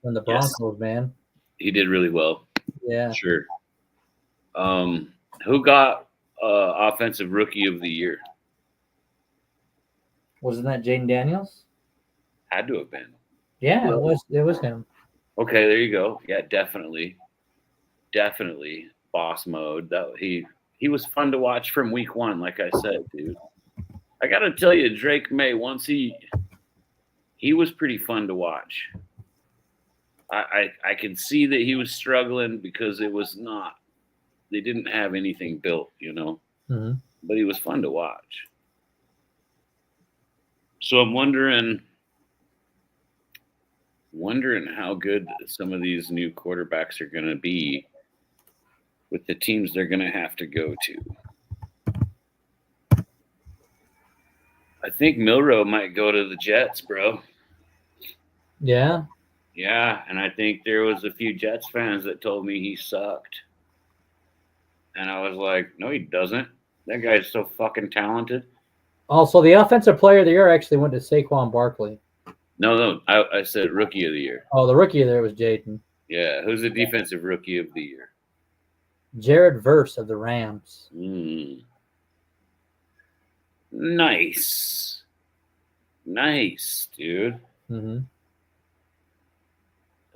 Broncos, man? He did really well. Yeah. Sure. Who got offensive rookie of the year? Wasn't that Jaden Daniels? Had to have been. Yeah, it was him. Okay, there you go. Yeah, definitely boss mode. That he was fun to watch from week 1, like I said, dude. I gotta tell you, Drake May, once he was pretty fun to watch. I can see that he was struggling because it was not. They didn't have anything built, you know. Mm-hmm. But he was fun to watch. So I'm wondering how good some of these new quarterbacks are going to be with the teams they're going to have to go to. I think Milroe might go to the Jets, bro. Yeah. Yeah, and I think there was a few Jets fans that told me he sucked. And I was like, no, he doesn't. That guy's so fucking talented. Also, the offensive player of the year actually went to Saquon Barkley. No, I said rookie of the year. Oh, the rookie of the year was Jaden. Yeah, who's the defensive rookie of the year? Jared Verse of the Rams. Nice, dude. Mm-hmm.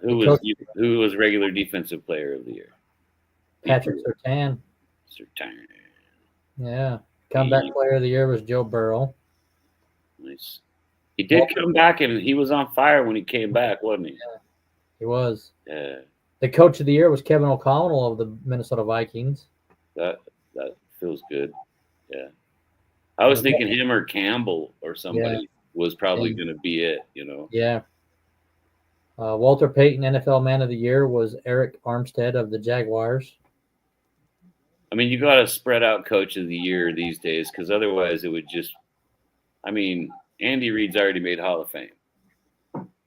Who was regular defensive player of the year? Patrick Surtain. Yeah. Comeback player of the year was Joe Burrow. Nice. He did come back, and he was on fire when he came back, wasn't he? Yeah, he was. Yeah. The coach of the year was Kevin O'Connell of the Minnesota Vikings. That feels good. Yeah. I was thinking him or Campbell or somebody was probably going to be it, you know? Yeah. Walter Payton, NFL Man of the Year, was Eric Armstead of the Jaguars. I mean, you got to spread out Coach of the Year these days because otherwise it would just – I mean, Andy Reid's already made Hall of Fame.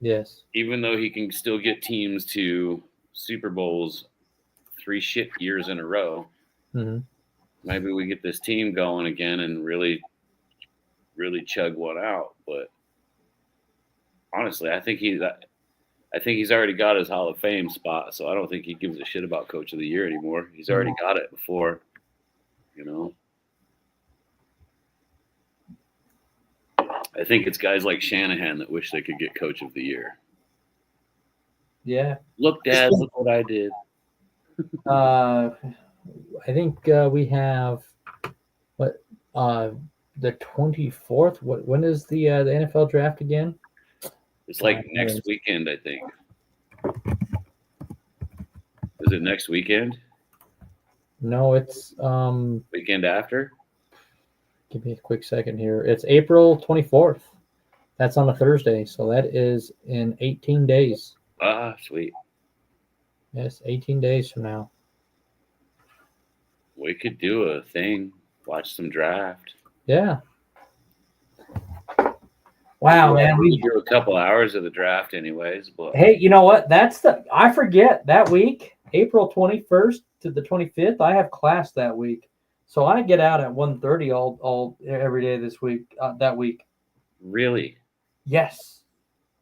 Yes. Even though he can still get teams to Super Bowls 3 shit years in a row, maybe we get this team going again and really, really chug one out. But honestly, I think he's already got his Hall of Fame spot, so I don't think he gives a shit about Coach of the Year anymore. He's already got it before, you know. I think it's guys like Shanahan that wish they could get Coach of the Year. Yeah. Look, Dad, look what I did. I think we have the 24th. When is the NFL draft again? It's like next weekend, I think. Is it next weekend? No, it's weekend after. Give me a quick second here. It's April 24th. That's on a Thursday, so that is in 18 days. Ah, sweet. Yes, 18 days from now. We could do a thing. Watch some draft. Yeah. Wow, man. We do a couple hours of the draft anyways. But hey, you know what? I forget that week, April 21st to the 25th, I have class that week. So I get out at 1:30 all every day this week, that week. Really? Yes.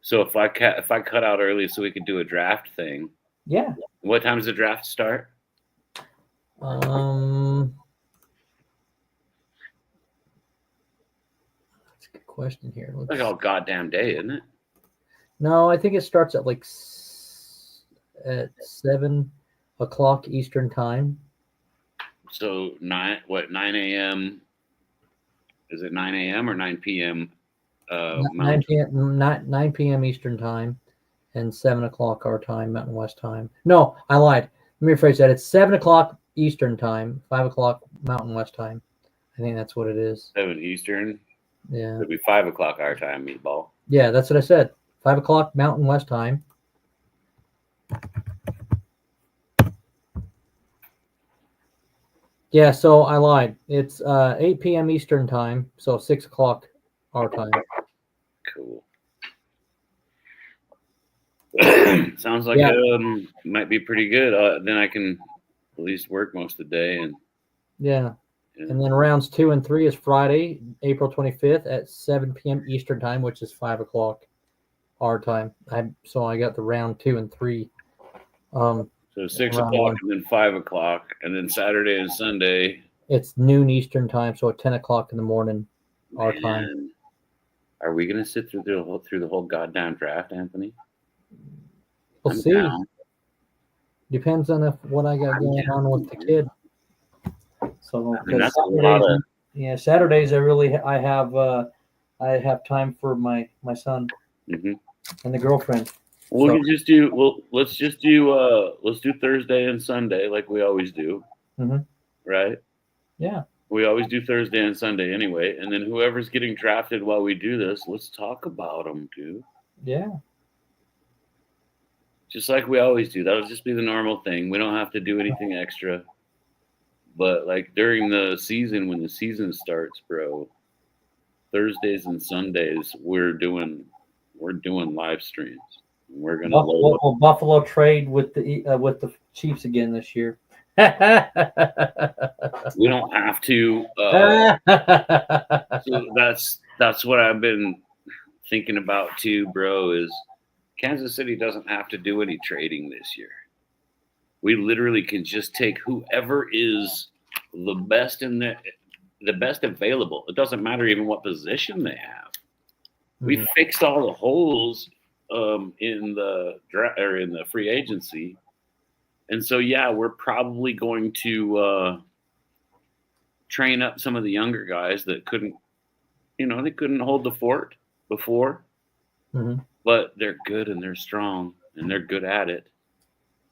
So if I cut out early so we could do a draft thing. Yeah. What time does the draft start? question here. Like all goddamn day, isn't it? No, I think it starts at like at 7 o'clock Eastern time. So 9 a.m. Is it 9 a.m. or 9 p.m. 9 p.m. 9 p.m. Eastern time, and 7 o'clock our time, Mountain West time. No, I lied. Let me rephrase that. It's 7 o'clock Eastern time, 5 o'clock Mountain West time. I think that's what it is. 7 Eastern. Yeah. It'll be 5 o'clock our time, meatball. Yeah, that's what I said. 5 o'clock Mountain West time. Yeah, so I lied. It's 8 p.m. Eastern time, so 6 o'clock our time. Cool. Sounds like might be pretty good. Then I can at least work most of the day. And and then rounds 2 and 3 is Friday, April 25th at 7 p.m. Eastern time, which is 5 o'clock our time. So I got the round 2 and 3. So 6 o'clock and then 5 o'clock, and then Saturday and Sunday. It's noon Eastern time, so at 10 o'clock in the morning our time. Are we gonna sit through the whole goddamn draft, Anthony? We'll see. Down. Depends on what I got going on with the kid. So that's a lot of... Saturdays I have time for my son and the girlfriend. Let's do Thursday and Sunday like we always do. Right? Yeah. We always do Thursday and Sunday anyway, and then whoever's getting drafted while we do this, let's talk about them, dude. Yeah. Just like we always do. That'll just be the normal thing. We don't have to do anything extra. But like during the season, when the season starts, bro, Thursdays and Sundays we're doing live streams. We're gonna Buffalo trade with the Chiefs again this year. We don't have to. So that's what I've been thinking about too, bro. Is Kansas City doesn't have to do any trading this year. We literally can just take whoever is the best the best available. It doesn't matter even what position they have. We fixed all the holes in the free agency, and so we're probably going to train up some of the younger guys that couldn't hold the fort before, but they're good and they're strong and they're good at it.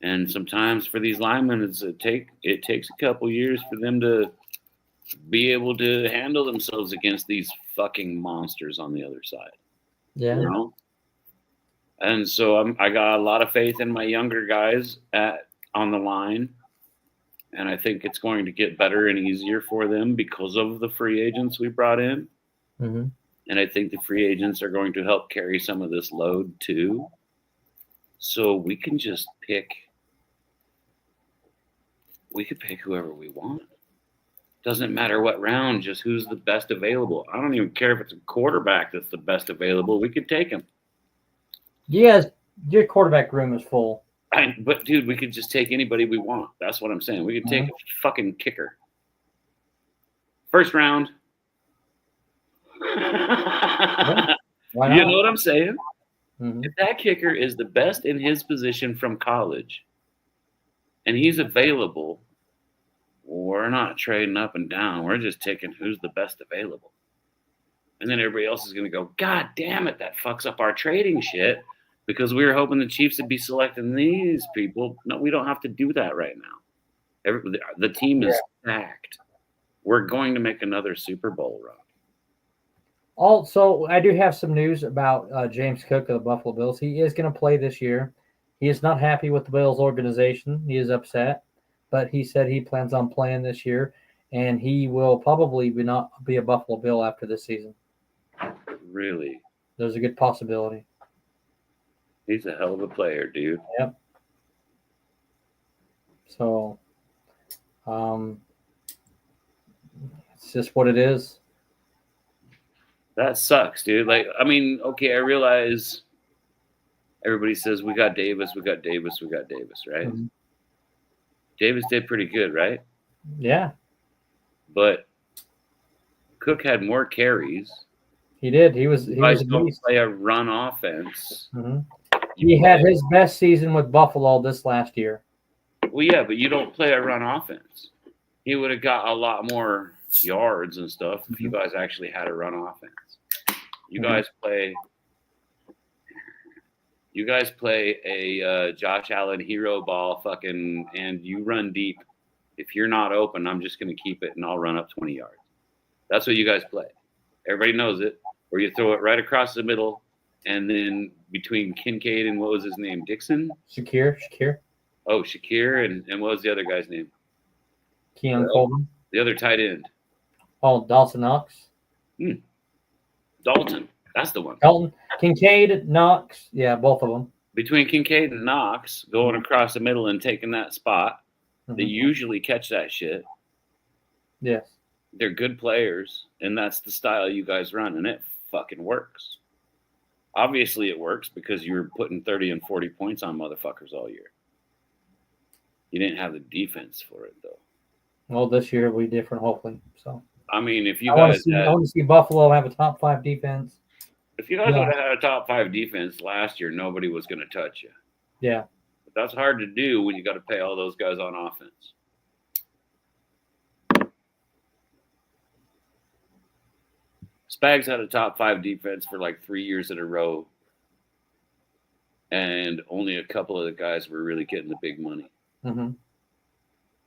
And sometimes for these linemen, it takes a couple years for them to be able to handle themselves against these fucking monsters on the other side. Yeah. You know? And so I got a lot of faith in my younger guys on the line. And I think it's going to get better and easier for them because of the free agents we brought in. And I think the free agents are going to help carry some of this load too. So we can just pick. We could pick whoever we want. Doesn't matter what round, just who's the best available. I don't even care if it's a quarterback that's the best available. We could take him. Yes, your quarterback room is full. But dude, we could just take anybody we want. That's what I'm saying. We could take a fucking kicker. First round. Why not? You know what I'm saying? If that kicker is the best in his position from college and he's available, we're not trading up and down. We're just taking who's the best available. And then everybody else is going to go, God damn it, that fucks up our trading shit because we were hoping the Chiefs would be selecting these people. No, we don't have to do that right now. The team is stacked. We're going to make another Super Bowl run. Also, I do have some news about James Cook of the Buffalo Bills. He is going to play this year. He is not happy with the Bills organization. He is upset, but he said he plans on playing this year, and he will probably not be a Buffalo Bill after this season. Really? There's a good possibility. He's a hell of a player, dude. Yep. So, it's just what it is. That sucks, dude. Like, I mean, okay, I realize everybody says we got Davis, right? Davis did pretty good, right? Yeah. But Cook had more carries He did. He was You guys a don't beast. play a run offense. Mm-hmm. You He had play- his best season with Buffalo this last year. Well, yeah, but you don't play a run offense. He would have got a lot more yards and stuff if you guys actually had a run offense. You guys play a Josh Allen hero ball fucking, and you run deep. If you're not open, I'm just going to keep it and I'll run up 20 yards. That's what you guys play. Everybody knows it. Or you throw it right across the middle, and then between Kincaid and what was his name? Dixon? Shakir. Oh, Shakir, and what was the other guy's name? Keon Coleman. The other tight end. Oh, Dawson Knox. Dalton. That's the one. Dalton. Kincaid, Knox. Yeah, both of them. Between Kincaid and Knox, going across the middle and taking that spot, they usually catch that shit. Yes. They're good players, and that's the style you guys run, and it fucking works. Obviously, it works because you were putting 30 and 40 points on motherfuckers all year. You didn't have the defense for it, though. Well, this year will be different, hopefully. So, I mean, if you I want to see Buffalo have a top 5 defense. If you guys would have had a top 5 defense last year, nobody was going to touch you. Yeah. But that's hard to do when you got to pay all those guys on offense. Spags had a top 5 defense for like 3 years in a row. And only a couple of the guys were really getting the big money. Mm-hmm.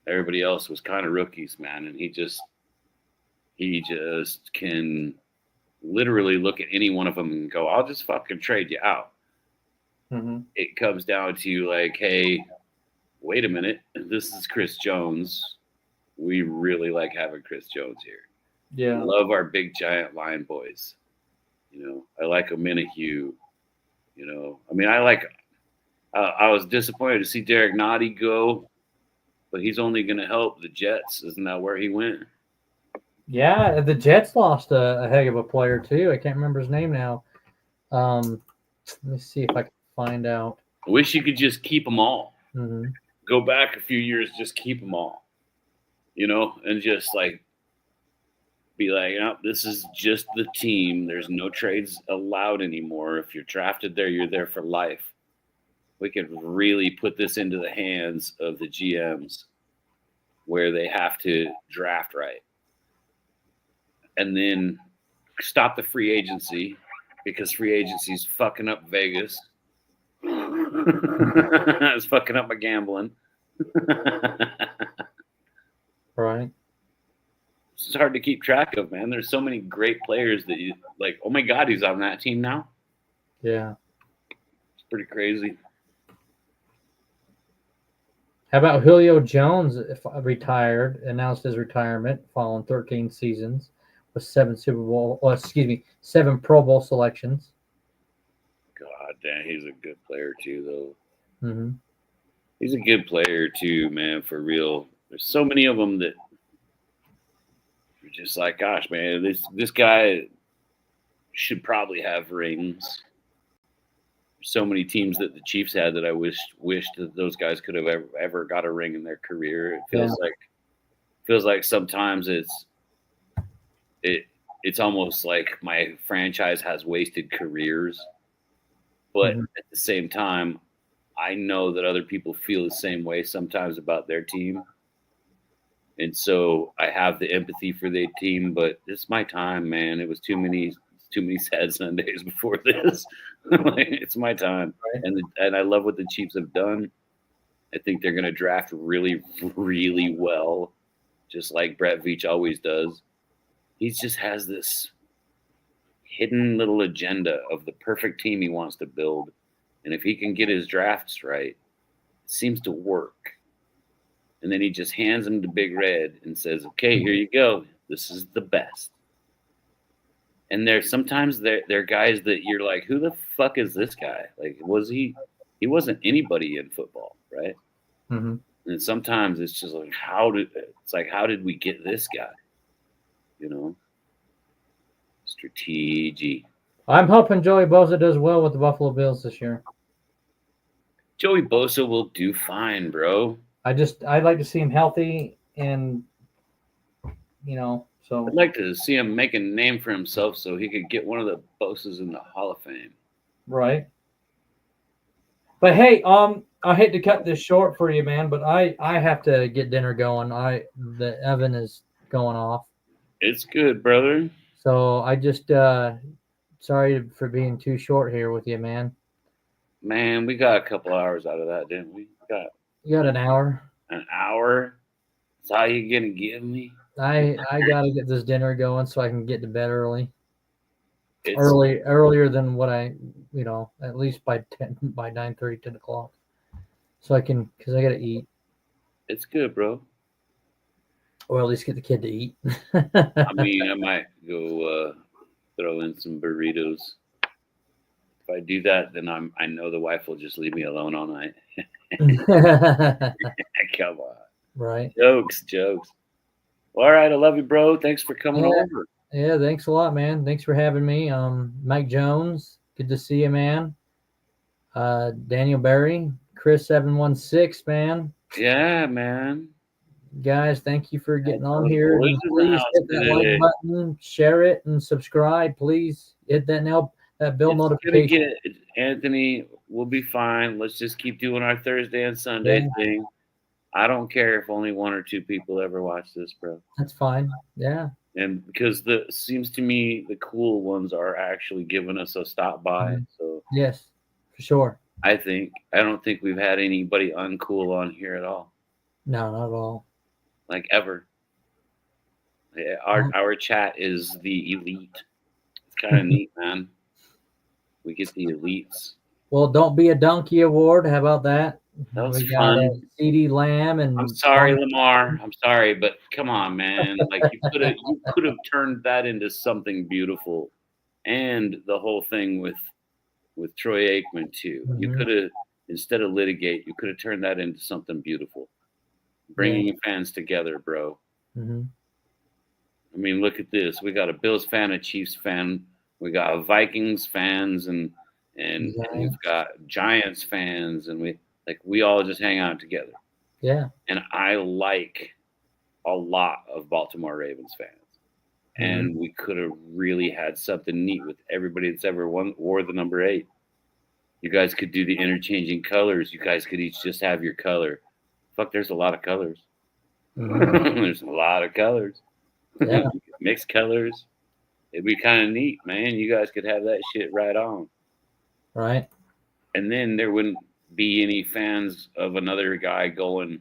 Everybody else was kind of rookies, man. And he just can literally look at any one of them and go, I'll just fucking trade you out. Mm-hmm. It comes down to like, hey, wait a minute. This is Chris Jones. We really like having Chris Jones here. Yeah. I love our big giant line boys. You know, I like Minahue. You know, I mean, I was disappointed to see Derek Nottie go, but he's only going to help the Jets. Isn't that where he went? Yeah, the Jets lost a heck of a player too. I can't remember his name now. Let me see if I can find out. I wish you could just keep them all. Mm-hmm. Go back a few years, just keep them all. You know, and just like be like, oh, this is just the team. There's no trades allowed anymore. If you're drafted there, you're there for life. We could really put this into the hands of the GMs where they have to draft right. And then stop the free agency because free agency is fucking up Vegas. It's fucking up my gambling. Right. It's hard to keep track of, man. There's so many great players that you like. Oh my God, he's on that team now. Yeah. It's pretty crazy. How about Julio Jones retired, announced his retirement following 13 seasons with 7 Pro Bowl selections. God damn, he's a good player too, though. Mm-hmm. He's a good player too, man, for real. There's so many of them that you're just like, gosh, man, this guy should probably have rings. So many teams that the Chiefs had that I wished that those guys could have ever got a ring in their career. It feels like sometimes it's almost like my franchise has wasted careers. But at the same time, I know that other people feel the same way sometimes about their team. And so I have the empathy for their team, but it's my time, man. It was too many sad Sundays before this. It's my time. Right. And I love what the Chiefs have done. I think they're going to draft really, really well, just like Brett Veach always does. He just has this hidden little agenda of the perfect team he wants to build. And if he can get his drafts right, it seems to work. And then he just hands them to Big Red and says, okay, here you go. This is the best. And sometimes they're guys that you're like, who the fuck is this guy? Like, he wasn't anybody in football, right? Mm-hmm. And sometimes it's just like, how did we get this guy? You know? Strategy. I'm hoping Joey Bosa does well with the Buffalo Bills this year. Joey Bosa will do fine, bro. I'd like to see him healthy and, So I'd like to see him make a name for himself so he could get one of the bosses in the Hall of Fame. right. But hey, I hate to cut this short for you, man, but I have to get dinner going. The oven is going off. It's good, brother. So I just sorry for being too short here with you, man. Man, we got a couple hours out of that, didn't we? You got an hour. An hour? That's all you gonna give me? I gotta get this dinner going so I can get to bed early. It's Earlier than what I, at least by 9:30, 10 o'clock. So I can, because I gotta eat, it's good, bro. or at least get the kid to eat. I mean, I might go throw in some burritos. If I do that, then I know the wife will just leave me alone all night. Come on. Right. Jokes. Well, all right, I love you, bro. Thanks for coming over. Yeah, thanks a lot, man. Thanks for having me. Mike Jones, good to see you, man. Daniel Barry, Chris 716, man. Yeah, man. Guys, thank you for getting on The here. boys And in the please house hit that today. like button, share it, and subscribe. Please hit that bell It's notification. gonna get Anthony. We'll be fine. Let's just keep doing our Thursday and Sunday thing. I don't care if only one or two people ever watch this, bro. That's fine. Yeah. And because seems to me the cool ones are actually giving us a stop by. Mhm. So Yes, for sure. I don't think we've had anybody uncool on here at all, No, not at all. like ever. Yeah, our chat is the elite. It's kind of neat, man. We get the elites. Well, don't be a donkey award. How about that? That was We got fun. CD Lamb and I'm sorry, Lamar. I'm sorry, but come on, man. Like you could have turned that into something beautiful, and the whole thing with Troy Aikman too. You could have, instead of litigate, you could have turned that into something beautiful, bringing fans together, bro. Mm-hmm. I mean, look at this. We got a Bills fan, a Chiefs fan. We got Vikings fans, and we've got Giants fans, and we all just hang out together. Yeah. And I like a lot of Baltimore Ravens fans. And we could have really had something neat with everybody that's ever wore the number 8. You guys could do the interchanging colors. You guys could each just have your color. Fuck, there's a lot of colors. Mm-hmm. There's a lot of colors. Yeah. Mixed colors. It'd be kind of neat, man. You guys could have that shit right on. Right. And then there wouldn't be any fans of another guy going,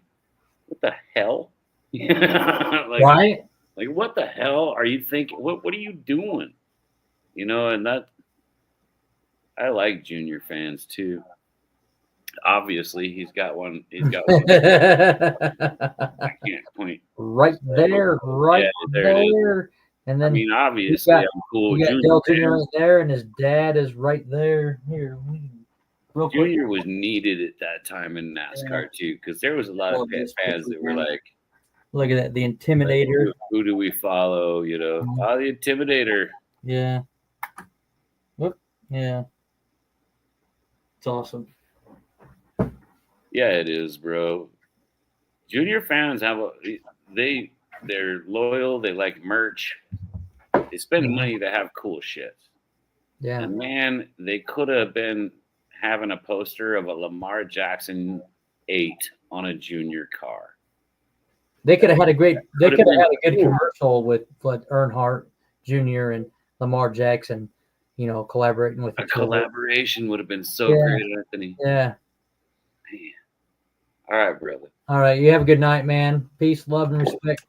what the hell? Right. Like, what the hell are you thinking? What are you doing? And that, I like Junior fans too. Obviously, he's got one. I can't point. Right there. Yeah, there it is. And then obviously, I'm cool with Junior. Dale Jr. right there, and his dad is right there. Here, real quick. Junior was needed at that time in NASCAR too, because there was a lot of fans that were like, look at that, the Intimidator. Like, who do we follow? The Intimidator. Yeah. Whoop. Yeah. It's awesome. Yeah, it is, bro. Junior fans they're loyal. They like merch. They spend money to have cool shit. Yeah. And man, they could have been having a poster of a Lamar Jackson 8 on a Junior car. They could have had a good commercial with Earnhardt Jr. and Lamar Jackson, collaborating with a each other. Collaboration would have been so great, Anthony. Yeah. Man. All right, brother. All right. You have a good night, man. Peace, love, and respect.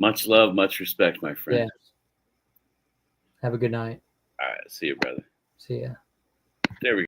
Much love, much respect, my friend. Yeah. Have a good night. All right. See you, brother. See ya. There we go.